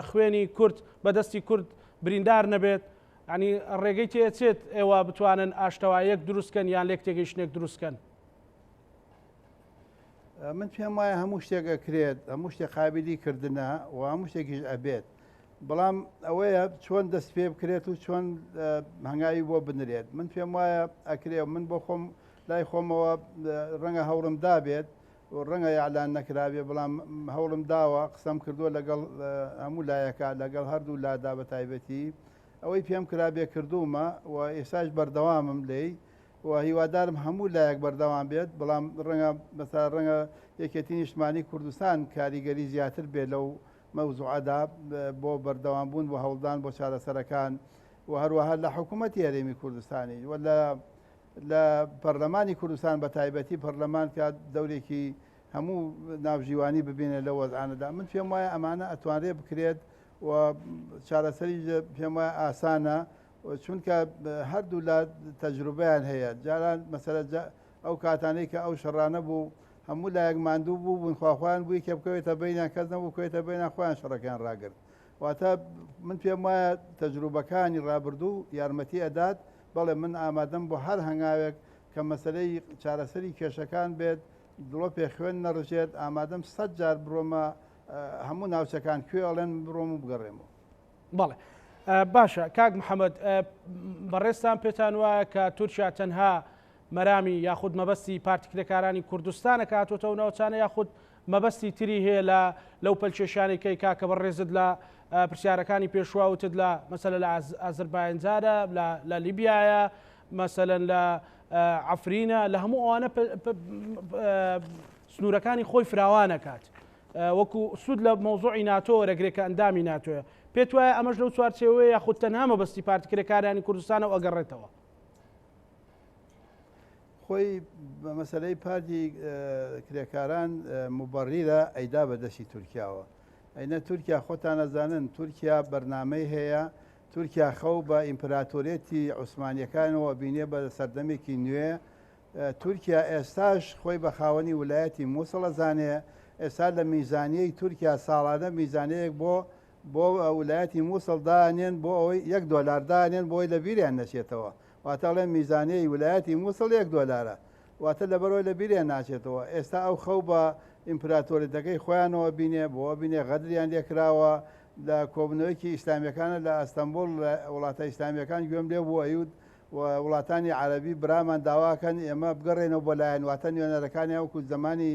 خوێنی کورد بەدەستی کورد بریندار نەبێت ینی ڕێگەی تێچێت ئێوە بتوانن ئاشتەوایەک دروستکەن یان لێک تێگەیشتێک دروستکەن. من پێم وایە هەموو شتێک ئەکرێت هەموو شتێک قابلی کردنە و هەموو شتێکیش ئەبێت بەڵام ئەوەیە چۆن دەست پێ بکرێت و چۆن هەنگاوی بۆ بنرێت من پێم وایە ئەکرێ من بۆ خۆم لای خۆمەوە ڕەنگە هەوڵم دابێت و ڕەنگە یاعلان نەکرابێ بەڵام هەوڵم داوە قسەم کردووە لەگەڵ هەموو لایەکە لەگەڵ هەردوو لادا بە تایبەتی ئەوەی پێم کرابێ کردومە و ئێساش بەردەوامم لێی و هیوادارم هەموو لایەک بەردەوام بێت بەڵام ڕەنگە بەسا ڕەنگە یەکێتی نیشتمانی کوردستان کاریگەری زیاتر بێت لەو مەوزوعەدا بۆ بەردەوام بوون بۆ هەوڵدان بۆ چارەسەرەکان و هەروەها لە حکوومەتی هەرێمی کوردستانی و لە پەرلەمانی کوردستان بە تایبەتی پەرلەمان کات دەورێکی هەموو ناوژیوانی ببینێت لە وەزعانەدا من پێم وایە ئەمانە ئەتوانرێ بکرێت و چارەسەری پێم وایە ئاسانە چونکە هەردوو لە تەجروبیان هەیە جاران مەسەلە ئەو کاتانەی کە ئەو شەڕانە بوو هەموو لایەک ماندوو بوو بوون خواخوایان بووی کە بکەوێتە بینیان کەس نەبوو بکەوێتە بینیان خۆیان شەڕەکان ڕاگرت واتە من پێم وایە تەجروبەکانی ڕابردوو یارمەتی ئەدات بەڵێ من ئامادەم بۆ هەر هەنگاوێک کە مەسلەی چارەسەری کێشەکان بێت دڵۆ پێ خوێن نەڕژێت ئامادەم 100 جار بڕۆمە هەموو ناوچەکان کوێ ئەڵێن بڕۆم و بگەڕێمەوە. بەڵێ باشە کاک محەممەد بەڕێستان پێتان وایە کە تورکیا تەنها مەرامی یاخود مەبەستی پارتیکرێکارانی کوردستانە کاتۆتە و ناوچانە یاخود مەبەستی تری هەیە لەو پەلکێشانێکەی کاکە بەڕێزت لە پرسیارەکانی پێشواوتت لە مەسەلە لە ئازربایجانە لە لیبیایە مەسەلەن لە عەفرینە لە هەموو ئەوانە سنوورەکانی خۆی فراوانەکات وەکو سوود لە مۆزوعی ناتۆ وەرەگرێکە ئەندامی ناتۆیە پێت وایە ئەمەش لەو چوارچێوەیە یاخود تەنها مەبەستی پارتیکرێکارانی کوردستانە و ئەگەڕێتەوە. خۆی بە مەسلەی پارتی کرێکاران موبەڕیرە ئەیدا بەدەستی تورکیاوە ئەینە تورکیا خۆتان نەزانن تورکیا بەرنامەی هەیە تورکیا خەو بە ئیمپراتۆرێتی عوسمانیەکانەوە بینێ بە سەردەمێکی نوێ تورکیا ئێستاش خۆی بە خاوەنی ویلایەتی مووسڵە زانێ ئێستا لە میزانیەی تورکیا ساڵانە میزانەیەک بۆ ویلایەتی مووسڵ دانێن بۆ ئەوەی $1 دانێن بۆی لە بیریان نەچێتەوە واتەڵێ میزانەی ویلایەتی مووسڵ $1 واتە لەبەرەوەی لە بیریان ناچێتەوە ئێستا ئەو خەو بە ئیمپراتۆریەتەکەی خۆیانەوە بینێ بۆ بینێ غەدریان لێکراوە لە کۆبنەوەیکی ئیسلامیەکانە لە ئەستەمبول وڵاتە ئیسلامیەکان گوێم لێ بوو ئەیود وڵاتانی عەرەبی برامان داواکەن ئێمە بگەڕێنەوە بۆ لایەن واتە نوێنەرەکانی وەکو زمانی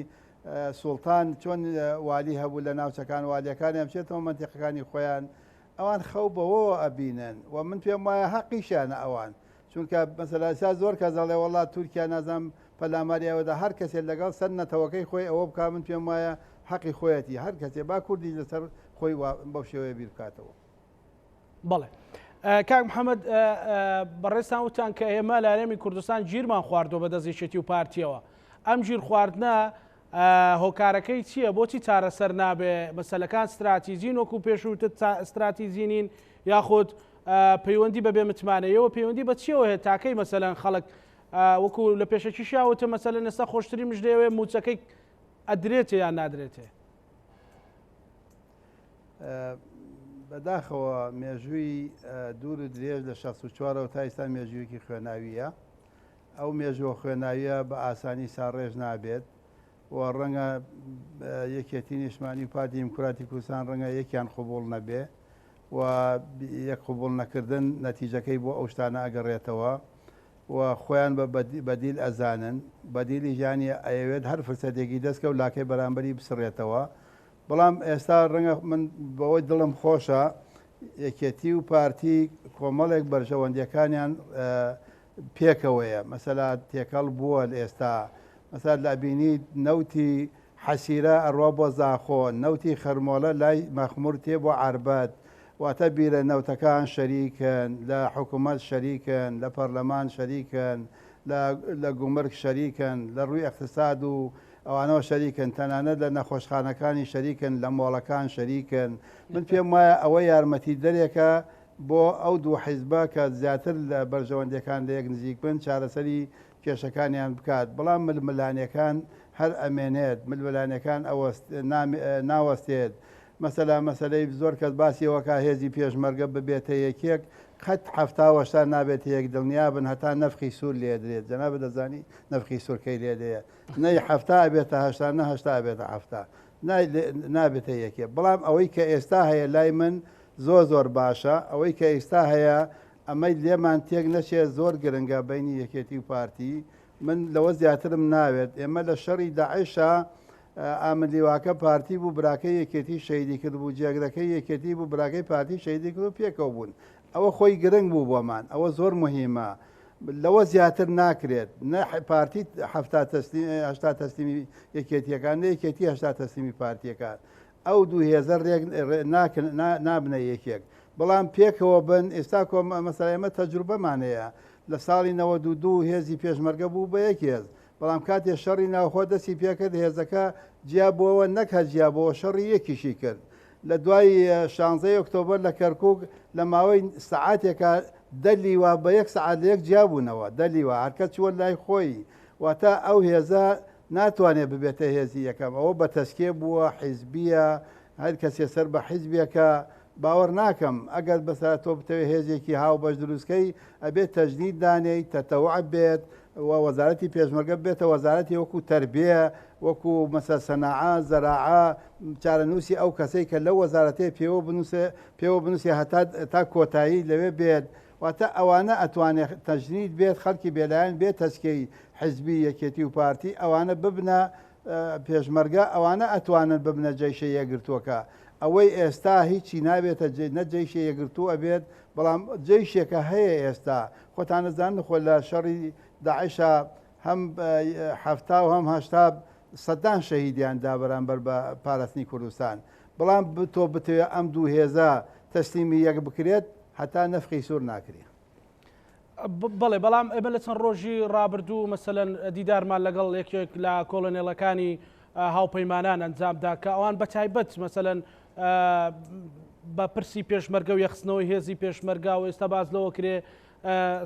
سوڵتان چۆن والی هەبوو لە ناوچەکان والیەکانی بچێتەوە منتیقەکانی خۆیان ئەوان خەو بەوە ئەبینن و من پێم وایە حەقیشانە ئەوان چونکە مەسەلاسا زۆر کەس دەڵێ وەڵات تورکیا نازانم پەلاماریاوەدا هەر کەسێک لەگەڵ سەر نەتەوەکەی خۆی ئەوە بکە من پێم وایە حەقی خۆیەتی هەر کەسێ با کوردی لەسەر خۆی بەو شێوەیە بیر بکاتەوە. بەڵێ کاک محەممەد بەڕێستان وتان کە ئێمە لە هەرێمی کوردستان گیرمان خواردەوە بە دەستێشێتی و پارتیەوە ئەم گیر خواردنە هۆکارەکەی چییە بۆچی چارەسەر نابێ مەسەلەکان استراتیزین وەکو پێشوتت استراتیزینین یاخود پەیوەندی بەبێ متمانەیەوە پەیوەندی بە چیەوە هەیە تاکەی مەسەلەن خەڵک وەکو لە پێشەکی شاوتە مەسەلە نەستا خۆشتری مژدەوێ موچەکەی ئەدرێتێ یان نادرێتێ. بەداخەوە مێژووی دوور و درێژ لە 64ەوە تا ئێستا مێژوویەکی خوێناویە ئەو مێژووە خوێناویە بە ئاسانی ساڕێژ نابێت و ڕەنگە یەکێتی نیشتمانی پارتی دیموکراتی کوردستان ڕەنگە یەکیان قبوڵ نەبێ و یەک قبوڵ نەکردن نەتیجەکەی بۆ ئەو شتانە ئەگەڕێتەوە و خۆیان بە بەدیل ئەزانن بەدیلی ژیانی ئەوێت هەر فرسەتێکی دەستکە و لاکەی بەرامبەری بسڕێتەوە بەڵام ئێستا ڕەنگە من بەوەی دڵم خۆشە یەکێتی و پارتی کۆمەڵێک بەرژەوەندیەکانیان پێکەوەیە مەسەلا تێکەڵ بووە ئێستا مەسەلا لابینی نەوتی حەسیرە ئەڕوا بۆ زاخۆ نەوتی خەرمۆڵە لای مەخمور تێ بۆ عربەت واتە بیرە نەوتەکان شەریکن لە حکوومەت شەریکن لە پەرلەمان شەریکن لە گومرگ شەریکن لە ڕووی اقتصاد و ئەوانەوە شەریکن تەنانەت لە نەخۆشخانەکانی شەریکن لە مۆڵەکان شەریکن من پێم وایە ئەوە یارمەتی دەرێکە بۆ ئەو دوو حیزبە کە زیاتر لە بەرژەوەندەکان لە یەک نزیک بن چارەسەری کێشەکانیان بکات بەڵام ململانیەکان هەر ئەمێنێت ململانیەکان ناوەستێت مەسەلەی زۆر کەس باسی وەکا هێزی پێشمەرگە ببێتە یەکێک قەت هەفتاوەشتا نابێت یەک دڵنیا بن هەتا نەفخی سوور لێ درێت جەنابە دەزانی نەفخی سوورکەی لێ دەیە نەی هەفتا ئەبێتە هەشتا نە هەشتا ئەبێتە هەفتا نابێتە یەکێ بەڵام ئەوەی کە ئێستا هەیە لای من زۆر باشە ئەوەی کە ئێستا هەیە ئەمەی لێمان تێک نەچێت زۆر گرنگە بینی یەکێتی و پارتی من لەوە زیاترم ناوێت ئێمە لە شەڕی داعیشە ئاملیواکە پارتی بوو براکەی یەکێتی شەیدی کرد بوو جێگرەکەی یەکێتی بوو براکەی پارتی شەیدی کرد و پێکەوە بوون ئەوە خۆی گرنگ بوو بۆمان ئەوە زۆر مهمە لەوە زیاتر ناکرێت پارتی هەشتا تەسلیمی یەکێتیەکان یەکێتی هەشتا تەسلیمی پارتیەکان ئەو دوو هێزە نابنە یەکێک بەڵام پێکەوە بن ئێستا مەسەلەمە تەجروبەمانەیە لە ساڵی 92 هێزی پێشمەرگە بوو بە یەک هێز بەڵام کاتێ شەڕی ناوخۆ دەستی پێکرد هێزەکە جیابەوە نەک هەجیابەوە شەڕی یەکیشی کرد لە دوای 16 ئۆکتۆبەر لە کەرکووک لە ماوەی سعاتێکە دەلیوا بە یەک سعات لە یەک جیابوونەوە دەلیوە هەرکە چوە لای خۆی واتە ئەو هێزە ناتوانێت ببێتە هێزی یەکەم ئەوە بە تەسکێ بووە حیزبیە هەر کەسێ سەر بە حیزبیەکە باوەڕ ناکەم ئەگەر بەسەر تۆ بتەوێت هێزێکی هاو بەش دروستکەی ئەبێت تەجنید دانەی تەتەوع بێت وەزارەتی پێشمەرگە بێتە وەزارەتی وەکو تەربیە وەکو مەسەر سەناعە زەراعە چارەنووسی ئەو کەسەی کە لەو وەزارەتەیە پێوە بنووسێ هەتا تا کۆتایی لەوێ بێت واتە ئەوانە ئەتوانێت تەجنید بێت خەڵکی بێلایەن بێت تەسکەی حیزبی یەکێتی و پارتی ئەوانە ببنە پێشمەرگە ئەوانە ئەتوانن ببنە جەیشە یەکگرتووەکە ئەوەی ئێستا هیچی نابێتە نەجێیشە یەکگرتوو ئەبێت بەڵام جێیشێکە هەیە ئێستا خۆتان نەزان خۆ لە شەڕی داعیشە هەم هەفتا و هەم هەشتا سەدان شەهیدیاندا بەرامبەر بە پاراستنی کوردستان بەڵام تۆ بتوێت ئەم دوو هێزە تەسلیمی یەک بکرێت هەتا نەفخی سوور ناکرێت بەڵێ بەڵام ئێمە لە چەند ڕۆژی ڕابردوو مەسەلەن دیدارمان لەگەڵ یەکێک لە کۆلۆنێڵەکانی هاوپەیمانان ئەنجامدا کە ئەوان بە تایبەت مەسەلەن بە پرسی پێشمەرگە و یەخستنەوەی هێزی پێشمەرگا و ئێستا باز لەوە کرێ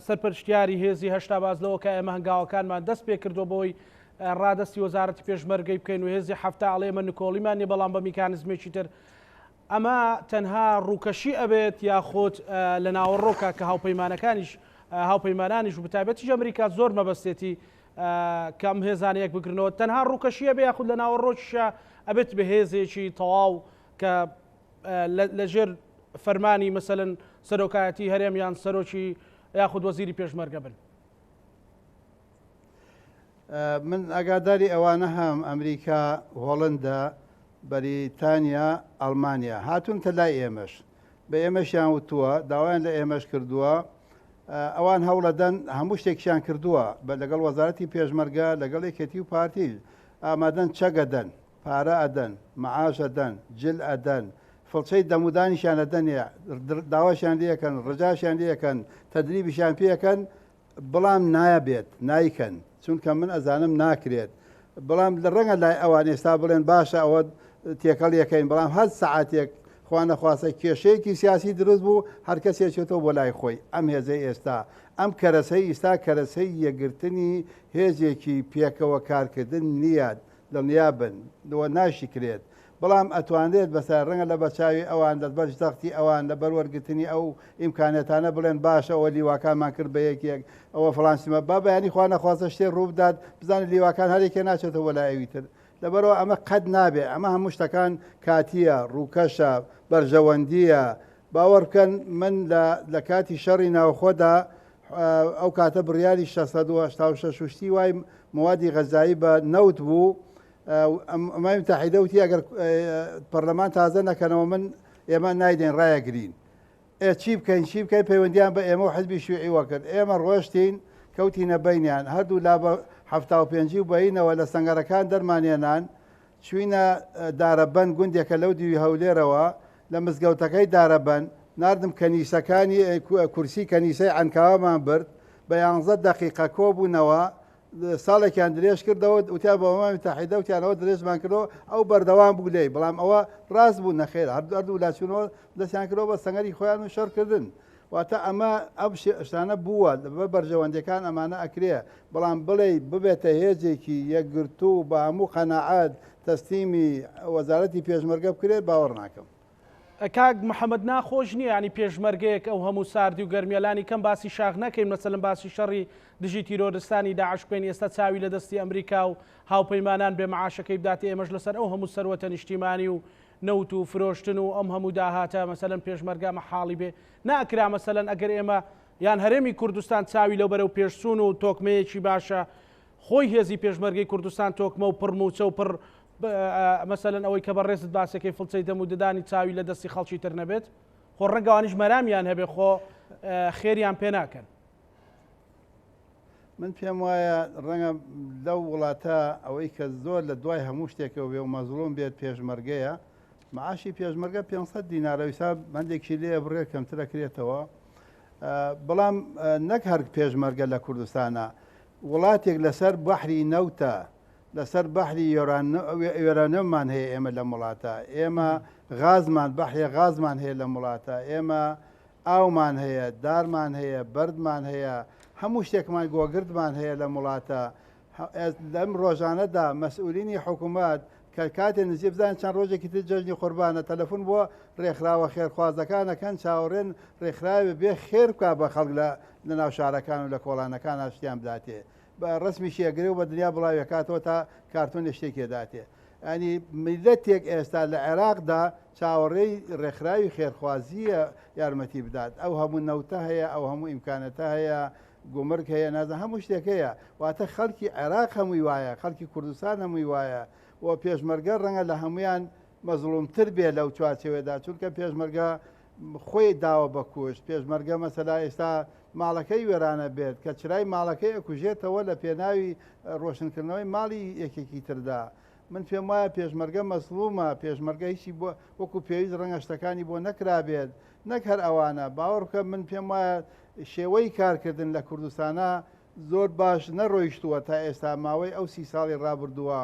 سەرپەرشتیاری هێزی هەشتا باز لەوە کە ئێمە هەنگاوەکانمان دەست پێ کردو بۆی ڕادستی وەزارەتی پێشمەرگەی بکەین و هێزی هەفتا ئەڵێ ئێمە نکۆڵیمان نیە بەڵام بە میکانزمێکی تر ئەمە تەنها ڕووکەشی ئەبێت یاخۆت لە ناوەڕۆکە کە هاوپەیمانانیش و بەتایبەتیش ئەمریکا زۆر مەبەستێتی کەم هێزانەیەک بکردنەوە تەنها ڕووکەشیە بێ یاخود لە ناوەڕۆکیشە ئەبێت بە هێزێکی تەواو کە لەژێر فەرمانی مەسەلەن سەرۆکایەتی هەرێمیان سەرۆکی یاخود وەزیری پێشمەرگە بن من ئاگاداری ئەوانە هەم ئەمریکا هۆڵندە بەریتانیا ئەڵمانیا هاتوونکە لای ئێمەش بە ئێمەشیان وتووە داوایان لە ئێمەش کردووە ئەوان هەوڵەدەن هەموو شتێکیان کردووە بە لەگەڵ وەزارەتی پێشمەرگە لەگەڵ یەکێتی و پارتی ئامادەن چەگەدەن پارە ئەدەن مەعاش ئەدەن جل ئەدەن فڵچەی دەمودانیشان ئەدەنێ داواشیان لەکەن ڕجاشیان لەکەن تەدریبیشیان پێەکەن بەڵام نایەبێت نایکەن چونکە من ئەزانم ناکرێت بەڵام لە ڕەنگە لای ئەوان ئێستا بڵێن باشە ئەوە تێکەڵ یەکەین بەڵام هەر سەعاتێک خوانەخواسە کێشەیەکی سیاسی دروست بوو هەر کەسێک چێتەوە بۆ لای خۆی ئەم هێزەی ئێستا ئەم کەرەسەی ئێستا کەرەسەی یەکگرتنی هێزێکی پێکەوە کارکردن نییە دڵنیا بن لەوە ناشی کرێت بەڵام ئەتوانێت بەسەر ڕەنگە لە بەچاوی ئەوان دەبەر زەختی ئەوان لە بەروەرگرتنی ئەو ئیمکانێتانە بڵێن باشە ئەوە لیواکانمان کرد بە یەکێک ئەوە فڵانسیمە با بەیانی خوا نەخوازە شتێ ڕوو بدات بزانێت لیواکان هەرێکێ ناچێتەوە لای ئەوی تر لەبەرەوە ئەمە قەت نابێ ئەمە هەموو شتەکان کاتیە ڕووکەشە بەرژەوەندیە باوەڕ بکەن من لە کاتی شەڕی ناوخۆدا ئەو کاتە بڕیاری 686 شتی وای موادی غەزایی بە نەوت بوو ئەمای متحیدە وتی ئەگەر پەرلەمان تازە نەکەنەوە من ئێمە نایدێن ڕایەگرین چی بکەین چی بکەین پەیوەندیان بە ئێمە و حزبی شیوعی وەکرد ئێمە ڕۆشتین کەوتینە بینیان هەردوو لا بە 75 و بەینەوە لە سەنگەرەکان دەرمانێنان چوینە دارەبەن گوندێکە لەو دیوی هەولێرەوە لە مزگەوتەکەی دارەبەن نردم کەنیسەکانی کورسی کەنیسەی عنکاوامان برد بە 11 دقیقە کۆبوونەوە ساڵێکیان درێژ کردەوە وتیان بە ئەمەمی تاحیدە وتیانەوە درێژمان کردەوە ئەو بەردەوام بوو لێی بەڵام ئەوە ڕاست بوو نەخێر هەردوو لاچوونەوە دەستیان کردەوە بە سەنگەری خۆیان و شەڕکردن واتە ئەمە ئەو شتانە بووە بە بەرژەوەندەکان ئەمانە ئەکرێ بەڵام بڵێ ببێتە هێزێکی یەکگرتوو بە هەموو قەناعەت تەسلیمی وەزارەتی پێشمەرگە بکرێت باوەڕ ناکەم. کاک محەممەد ناخۆش نییە ینی پێشمەرگەیەک ئەو هەموو ساردی و گەرمیێلانی کەم باسی شاخ نەکەین مەسەلەن باسی شەڕی دژی تیرۆرستانی داعش بکەین ئێستا چاوی لە دەستی ئەمریکا و هاوپەیمانان بێ معاشەکەی بداتێ ئێمەش لەسەر ئەو هەموو سەروەتە نیشتیمانی و نەوت و فرۆشتن و ئەم هەموو داهاتە مەسەلەن پێشمەرگە مەحاڵی بێ ناکرا مەسەلەن ئەگەر ئێمە یان هەرێمی کوردستان چاوی لەو بەرەو پێشسوون و تۆکمەیەکی باشە خۆی هێزی پێشمەرگەی کوردستان تۆکمە و پڕموچە و پڕ مەسەلەن ئەوەی کە بەڕێزت باسەکەی فڵچەی دەم و ددانی چاوی لە دەستی خەڵکی تر نەبێت خۆ ڕەنگەوانیش مەرامیان هەبێ خۆ خێریان پێ ناکەن. من پێم وایە ڕەنگە لەو وڵاتە ئەوەی کە زۆر لە دوای هەموو شتێکەوە بێ و مەزڵوم بێت پێشمەرگەیە معاشی پێشمەرگە 500 دینارەویسا بەندێکی لێ بڕێ کەمتر دەکرێتەوە بەڵام نەک هەر پێشمەرگە لە کوردستانە وڵاتێک لەسەر بەحری نەوتە لەسەر بەحری یۆرانیۆممان هەیە ئێمە لە وڵاتە ئێمە غازمان بەحری غازمان هەیە لە وڵاتە ئێمە ئاومان هەیە دارمان هەیە بەردمان هەیە هەموو شتێکمان گۆگردمان هەیە لە وڵاتە لەم ڕۆژانەدا مەسئولینی حکوومەت کە کاتێ نزیێ بزان چەند ڕۆژێکی تر جەژنی قوربانە تەلەفۆن بۆ ڕێکخراوە خێرخوازەکانەکەن چاوەڕێن ڕێکخراوێ بێ خێر بکە بە خەڵک لە ناو شارەکان و لە کۆڵانەکان شتیان بداتێ بە ڕسمیشی ئەگرێ و بە دنیا بڵاوێکاتەوە تا کارتۆن لە شتێکی داتێ ئەنی میلەتێک ئێستا لە عێراقدا چاوەڕێی ڕێکخراوی خێرخوازیە یارمەتی بدات ئەو هەموو نەوتە هەیە ئەو هەموو ئیمکانەتە هەیە گومرگ هەیە نازە هەموو شتێک هەیە واتە خەڵکی عێراق هەمووی وایە خەڵکی کوردستان هەمووی وایە و پێشمەرگە ڕەنگە لە هەمویان مەزڵومتر بێ لەو چوارچێوێدا چونکە پێشمەرگە خۆی داوە بە کوشت پێشمەرگە مەسەلا ئێستا ماڵەکەی وێرانە بێت کە چرای ماڵەکەی ئەکوژێتەوە لە پێناوی ڕۆشنکردنەوەی ماڵی یەکێکی تردا من پێم وایە پێشمەرگە مەسڵومە پێشمەرگە هیچی بۆ وەکو پێویست ڕەنگە شتەکانی بۆ نەکرابێت نەک هەر ئەوانە باوەڕ بکە من پێم وایە شێوەی کارکردن لە کوردستانە زۆر باش نەڕۆیشتووە تا ئێستا ماوەی ئەو 30 ساڵی ڕابردووە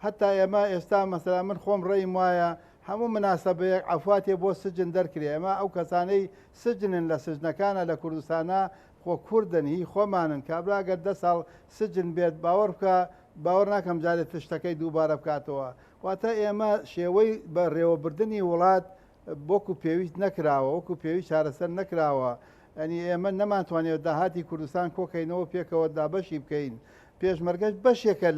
حتا ئێمە ئێستا مەسەلا من خۆم ڕێیم وایە هەموو مناسبەیەک عفواتێ بۆ سجن دەرکرێ ئێمە ئەو کەسانەی سجنن لە سجنەکانە لە کوردستانە خۆ کوردن هی خۆمانن کابراگەر 10 ساڵ سجن بێت باوەڕ بکە باوەڕ ناکەم جارێت تشتەکەی دووبارە بکاتەوە واتە ئێمە شێوەی بە ڕێوەبردننی وڵات بۆکو پێویست نەکراوە وەکو پێویست چارەسەر نەکراوە ئەنی ئێمە نەمانتوانێت داهاتی کوردستان کۆکەینەوە پێکەوە دابەشی بکەین پێشمەرگەش بەشێکە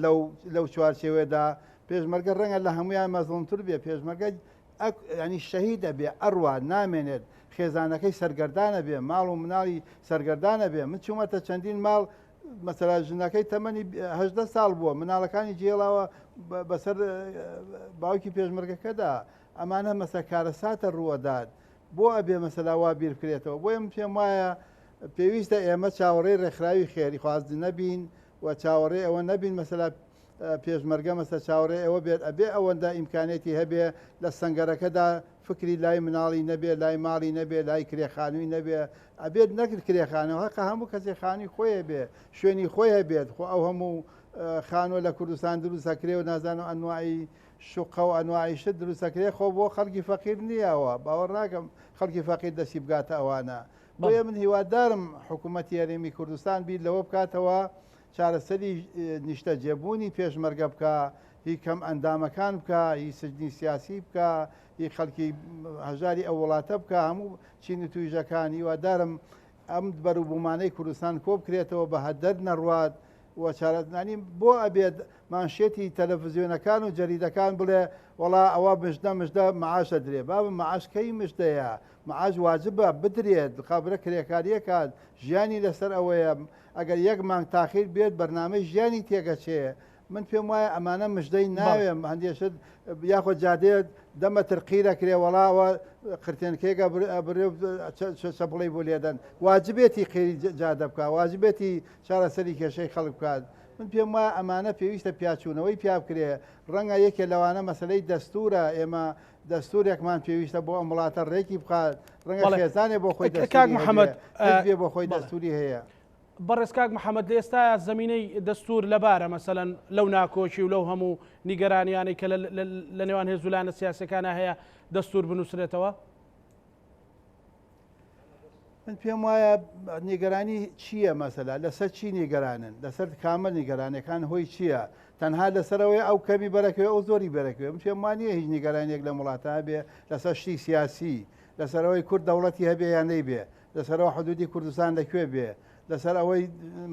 لەو چوارچێوێدا پێشمەرگە ڕەنگە لە هەمویان مەزڵومتر بێ پێشمەرگە ینی شەهیدە بێ ئەڕوا نامێنێت خێزانەکەی سەرگەردانە بێ ماڵ و مناڵی سەرگەردانە بێ من چوومەتە چەندین ماڵ مەسەلا ژنەکەی تەمەنی 18 ساڵ بووە مناڵەکانی جێڵاوە بەسەر باوکی پێشمەرگەکەدا ئەمانە مەسە کارەساتە ڕووەداد بۆ ئەبێ مەسەلا وا بیر بکرێتەوە بۆیە من پێم وایە پێویستە ئێمە چاوەڕێی ڕێکخراوی خێری خواست نەبین و چاوەڕێ ئەوە نەبین مەسەلا پێشمەرگە مەسە چاوەڕێ ئەوە بێت ئەبێ ئەوەندا ئیمکانێتی هەبێ لە سەنگەرەکەدا فکری لای مناڵی نەبێ لای ماڵی نەبێ لای کرێخانووی نەبێ ئەبێت نەکرد کرێخانەوە هەقە هەموو کەسێ خانی خۆیە بێ شوێنی خۆی هەبێت خۆ ئەو هەموو خانوە لە کوردستان دروستەکرێ و نازان و ئەنواعی شوقە و ئەنواعی شت دروستەکرێ خۆ بۆ خەڵکی فەقیر نییەوە باوەڕ ناکەم خەڵکی فەقیر دەستی بگاتە ئەوانە بۆیە من هیوادارم حکوومەتی هەرێمی کوردستان بیر لەوە بکاتەوە چارەسەری نیشتە جێبوونی پێشمەرگە بکە هی کەم ئەندامەکان بکە هی سجنی سیاسی بکە هی خەڵکی هەژاری ئەو وڵاتە بکە هەموو چین و تویژەکان هیوادارم ئەم بەروبوومانەی کوردستان کۆ بکرێتەوە بە هەدەر نەڕوات و چارەتنانی بۆ ئەبێت مانشێتی تەلەڤیزیۆنەکان و جەریدەکان بڵێ وڵا ئەوە مژدە معاشە درێ بابم معاشکەی مژدەیە معاش واجبە بدرێت خابرە کرێکاریەکات ژیانی لەسەر ئەوەیە ئەگەر یەک مانگ تاخیر بێت بەرنامەی ژیانی تێگەچێ من پێم وایە ئەمانە مژدەی ناوێم هەندێشت یاخۆ جادێت دەمەتر قیرەکرێ وەڵاوە قرتێنکێکە چەپڵی بۆ لێدەن واجبێتی قیری جادە بکە واجبێتی چارەسەری کێشەی خەڵک بکات من پێم وایە ئەمانە پێویستە پیاچوونەوەی پیا بکرێ ڕەنگە یەکێ لەوانە مەسلەی دەستورە ئێمە دەستورێکمان پێویستە بۆ ئەم وڵاتە ڕێکی بخات ڕەنگە خێزانێ بۆ خۆی بێ بۆ خۆی دەستوری هەیە بەڕێز کاک محەممەد ئێستا زمینەی دەستور لەبارە مەسەلەن لەو ناکۆچی و لەو هەموو نیگەرانیانەی کە لە نێوان هێزولانە سیاسەکانە هەیە دەستور بنووسرێتەوە من پێم وایە نیگەرانی چییە مەسەلا لەسەر چی نیگەرانن لەسەر کامل نیگەرانەکان هۆی چییە تەنها لەسەرەوەی ئەو کەمی بەرەکەوێ ئەو زۆری بەرەکەوێ من پێم وانە هیچ نیگەرانێک لە وڵاتە بێ لەسەر شتی سیاسی لەسەرەوەی کورد دەوڵەتی هەبێ یان نەیبێ لەسەرەوە حدودی کوردستان لەکوێ بێ لەسەر ئەوەی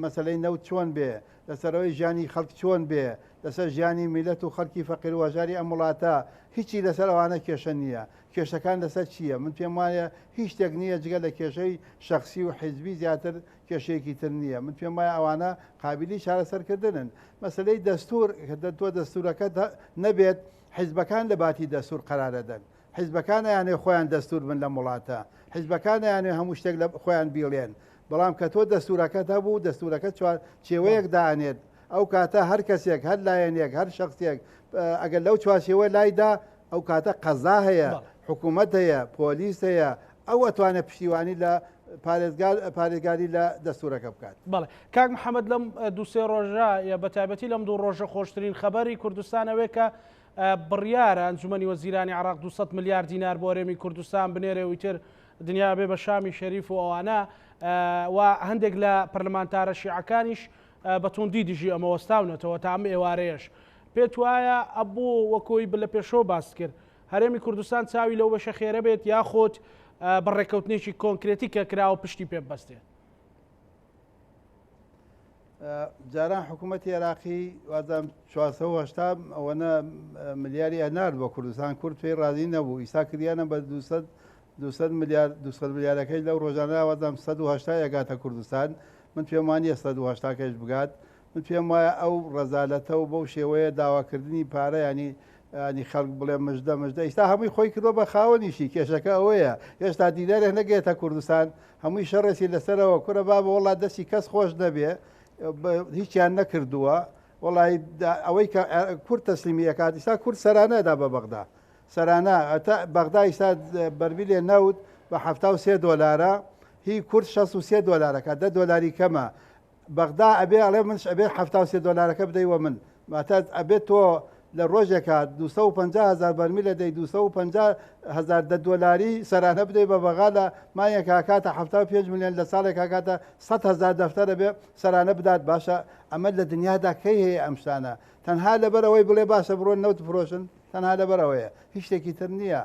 مەسلەی نەوت چۆن بێ لەسەرەوەی ژیانی خەڵک چۆن بێ لەسەر ژیانی میلەت و خەڵکی فەقیر و وەژاری ئەم وڵاتە هیچی لەسەر ئەوانە کێشە نییە کێشەکان لەسەر چییە من پێم وایە هیچ شتێک نییە جگە لە کێشەی شخصی و حیزبی زیاتر کێشەیەکی تر نییە من پێم وایە ئەوانە قابلی چارەسەرکردنن مەسلەی دەستور تۆ دەستورەکە نەبێت حیزبەکان لە باتی دەستور قەرارەدەن حیزبەکانە یانێ خۆیان دەستور بن لە وڵاتە حیزبەکانە یانێ هەموو شتێک لە خۆیان بیڵێن بەڵام کە تۆ دەستورەکەت هەبوو دەستورەکە چێوەیەک دانێت ئەو کاتە هەر کەسێک هەر لایەنێک هەر شخصێک ئەگەر لەو چوارچێوە لایدا ئەو کاتە قەزا هەیە حکوومەت هەیە پۆلیس هەیە ئەو ئەتوانێت پشتیوانی لە پارێزگاری لە دەستورەکە بکات. بەڵێ کاک محەممەد لەم دووسێ ڕۆژە بە تایبەتی لەم دوو ڕۆژە خۆشترین خەبەری کوردستانەوەی کە بڕیارە ئەنجومەنی وەزیرانی عراق 200 میلیارد دینار بۆ هەرێمی کوردستان بنێرەوەی تر دنیا بێ بە شامی شەریف و ئەوانە و هەندێک لە پەرلەمانتارە شیعەکانیش بە توندی دژی ئەمە وەستاونەتەوە تا ئەم ئێوارەیەش پێت وایە ئەبوو وەکۆی لە پێشەوە باس کرد هەرێمی کوردستان چاوی لەو بەشە خێرە بێت یاخۆت بەڕێکەوتنێکی کۆنکرێتی کە کراوە پشتی پێ بەستێ جاران حکوومەتی عێراقی وازام 480 ئەوەنە ملیاری هەنار بۆ کوردستان کورد پێی ڕازی نەبوو ئیسا کریانە بە 200 میلیارەکەی لەو ڕۆژانە وازام 180 یەگاتە کوردستان من پێم وانە 180 کەش بگات من پێم وایە ئەو ڕەزالەتە و بەو شێوەیە داواکردنی پارە ینی خەڵک بڵێ مژدە ئیستا هەمووی خۆی کردۆ بە خاوەنیشی کێشەکە ئەوەیە هێشتا دیدارێک نەگێتە کوردستان هەمووی شەڕێکی لەسەرەوە کورە با بە وڵات دەستی کەس خۆش دەبێ هیچیان نەکردووە وڵی ئەوەی کە کورد تەسلیمیەکات ئیستا کورد سەرانەدا بە بەغدا سەرانە بەغدا ئیستا بەرمیلێ نەوت بە 73 دۆلارە هی کورد 63 دۆلارەکە 10 دۆلاری کەمە بەغدا ئەبێ ئەڵێ منش ئەبێ 73 دۆلارەکە بدەیوە من ماتە ئەبێت تۆ لە ڕۆژێکە 250,000 بەرمیلە دەی 250,000 دۆلاری سەرانە بدەی بە بەغا لە مایەکە کاتە 75 میلیۆن لە ساڵێکا کاتە 100,000 دەفتەرە بێ سەرانە بدات باشە ئەمە لە دنیادا کەی هەیە ئەم شتانە تەنها لەبەرەوەی بڵێ باشە بڕۆن نەوت فرۆشن تەنها لەبەرەوەیە هیچ شتێکی تر نییە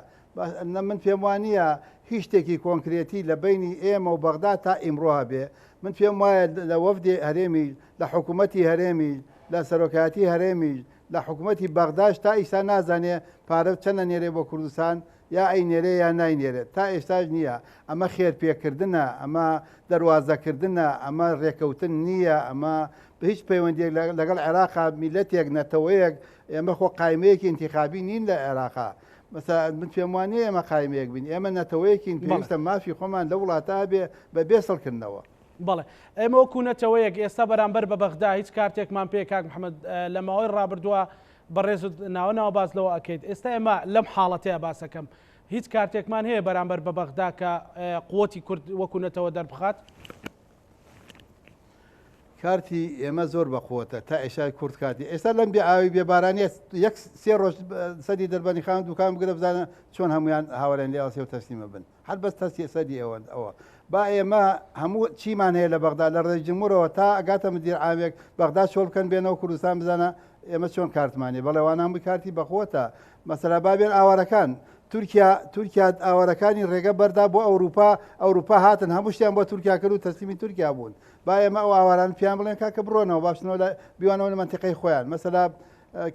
من پێم وانە هیچ شتێکی کۆنکرێتی لە بینی ئێمە و بەغدا تا ئیمڕۆها بێ من پێم وایە لە وەفدی هەرێمی لە حکوومەتی هەرێمی لە سەرۆکاتی هەرێمی لە حکوومەتی بەغداش تا ئیستا نازانێ پارە چەنە نێرێ بۆ کوردستان یا ئەی نێرێ یا ناینێرێت تا ئێستاش نییە ئەمە خێرپێکردنە ئەمە دەواازەکردنە ئەمە ڕێکەوتن نییە ئەمە بە هیچ پەیوەندێک لەگەڵ عێراقا میلەتێک نەتەوەیەک ئێمە خۆ قایمەیەکی انتخابی نین لە عێراقا من پێم وانەیە ئێمە قایمەیەک بین ئێمە نەتەوەیەکین پێویستە مافی خۆمان لە وڵاتە بێ بە بێسەڵکردنەوە بەڵێ ئێمە وەکوونەتەوەیەک ئێستا بەرامبەر بە بەغدا هیچ کارتێکمان پێ کاک محەممەد لە ماوەی ڕابردووە بەڕێزت ناوەنەوە باز لەوە ئەکەیت ئێستا ئێمە لەم حاڵەتەیە باسەکەم هیچ کارتێکمان هەیە بەرامبەر بە بەغدا کە قووەتی کورد وەکوونەتەوە دەربخات کارتی ئێمە زۆر بەخۆتە تا ئێشای کورد کاتی ئێستا لەم بێ ئاوی بێبارانیە یەک سێ ڕۆژ سەدی دەربانی خان دوکان بگرە بزانە چۆن هەمویان هاوەرێن لێ ئاسێ و تەسلیمە بن هەر بەس تەستی سەدی ئەوە با ئێمە هەموو چیمان هەیە لە بەغدا لە ڕێی جمهورەوە تا ئەگاتە مدیر عامێک بەغدا چۆڵ بکەن بێنەوە کوردستان بزانە ئێمە چۆن کارتمانی بەڵێوان هەمووی کارتی بەخۆتە مەسەلا بابێن ئاوارەکان تورکیا ئاوارەکانی ڕێگە بەردا بۆ ئەوروپا هاتن هەموو شتیان بۆ تورکیا کرد و تەسلیمی تورکیا بوون با ئێمە ئەو ئاواران پیان بڵێن کاکە بڕۆنەوە باشنەوە لە بیوانەوە لە منتیقەی خۆیان مەسەلا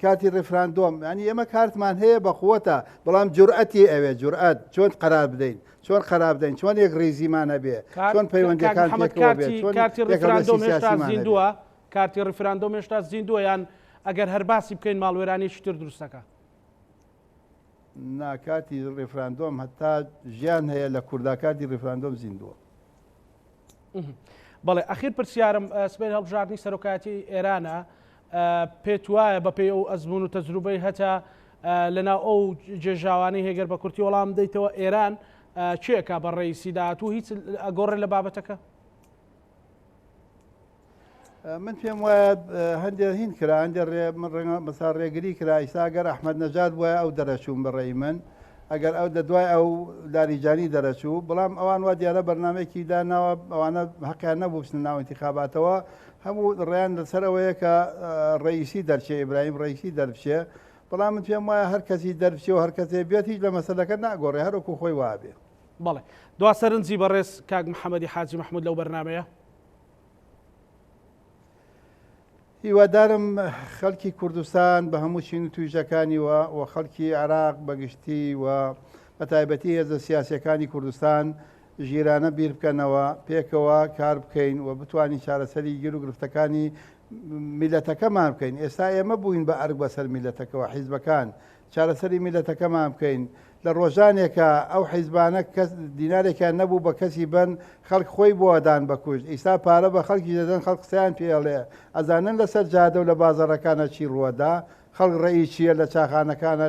کاتی ڕێفراندۆم ینی ئێمە کارتمان هەیە بەخۆتە بەڵام جورئەتی ئەوێ جورئەت چۆن قەرار بدەین چۆن خراب دەین چۆن یەک ڕێزیمانە بێ چۆن پەیوەندەکان کارتی ڕێفراندۆم هێشتا زیندووە کارتی ڕێفراندۆم هێشتا زیندووە یان ئەگەر هەر باسی بکەین ماڵوێرانێکی تر دروستەکە ناکاتی ڕێفراندۆم هەتا ژیان هەیە لە کورداکاتی ڕێفراندۆم زیندووە بەڵێ ئەخیر پرسیارم سبەی هەڵبژاردننی سەرۆکاتی ئێرانە پێت وایە بەپێی ئەو ئەزمون و تەجروبەی هەتا لەناو ئەو جێژاوانەی هێگەر بە کورتی وەڵام دەیتەوە ئێران چێکە بە ڕێیسی داهاتوو هیچ ئەگۆڕێ لە بابەتەکە من پێم وایە هەندێک هین کرا هەندێک من ڕێگە مەسا ڕێگری کرا ئیساگەر ئەحمەد نەجات وایە ئەو دەرەچوون بەڕێی من ئەگەر ئەو دەدوای ئەو داریجانی دەرەچوو بەڵام ئەوان وا دیارە بەرنمێکی داناوە ئەوانە حەقیان نەبوو بچنە ناو انتخاباتەوە هەموو ڕێیان لەسەرەوەیە کە ڕئیسی دەرچێ ئیبراهیم ڕئیسی دەربچێ بەڵام من پێم وایە هەر کەسی دەربچێ و هەر کەسێ بێت هیچ لە مەسەلەکە ناگۆڕێ هەروەکو خۆی وابێ. بەڵێ دوا سەرنجی بەڕێز کاک محەممەدی حاجی محمود لەو بەرنمەیە هیوادارم خەڵکی کوردستان بە هەموو چین و تویژەکانیوە و خەڵکی عراق بەگشتی و بە تایبەتی هێزە سیاسیەکانی کوردستان ژیرانە بیر بکەنەوە پێکەوە کار بکەین و بتوانین چارەسەری گیر و گرفتەکانی میلەتەکەمان بکەین. ئێستا ئێمە بووین بە ئەرگ بەسەر میلەتەکەەوە حیزبەکان چارەسەری میلەتەکەمان بکەین لە ڕۆژانێکە ئەو حیزبانە دینارێکیان نەبوو بە کەسی بن خەڵک خۆی بۆدان بەکوژ ئیستا پارە بە خەڵکی دەدەن خەڵک قسەیان پێڵێ ئەزانن لەسەر جادە و لە بازارەکانە چی ڕووەدا خەڵک ڕێی چییە لە چاخانەکانە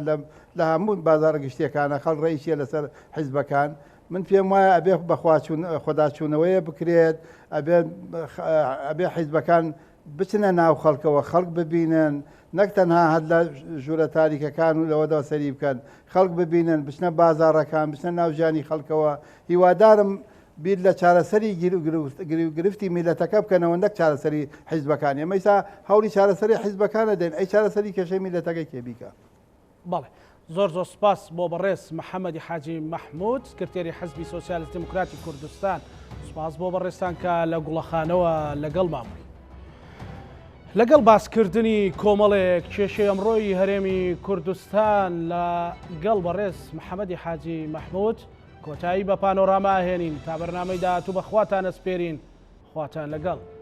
لە هەموو بازارە گشتیەکانە خەڵک ڕێی چیە لەسەر حیزبەکان من پێم وایە ئەبێ بە خودداچوونەوەیە بکرێت ئەبێ حیزبەکان بچنە ناو خەڵکەوە خەڵک ببینن نەک تەنها هەر لە ژوورە تاریکەکان و لەوەدا سەری بکەن خەڵک ببینن بچنە بازارەکان بچنە ناوژانی خەڵکەوە هیوادارم بیر لە چارەسەری گرفتی میلەتەکە بکەنەوە نەک چارەسەری حیزبەکان ئێمە ئێستا هەوڵی چارەسەری حیزبەکانە دێن ئەی چارەسەری کێشەی میلەتەکەی کێبیکە. بەڵێ زۆر سپاس بۆ بەڕێز محەممەدی حاجی محمود سکرتێری حزبی سۆسیالیست دموکراتی کوردستان سپاس بۆ بەڕێستان کە لە گوڵەخانەوە لەگەڵ مامووی لەگەڵ باسکردنی کۆمەڵێک کێشەی ئەمڕۆی هەرێمی کوردستان لەگەڵ بەڕێز محەممەدی حاجی محمود کۆتایی بە پانۆراما هێنین تا بەرنامەی داهاتوو بەخواتان ئەسپێرین خواتان لەگەڵ.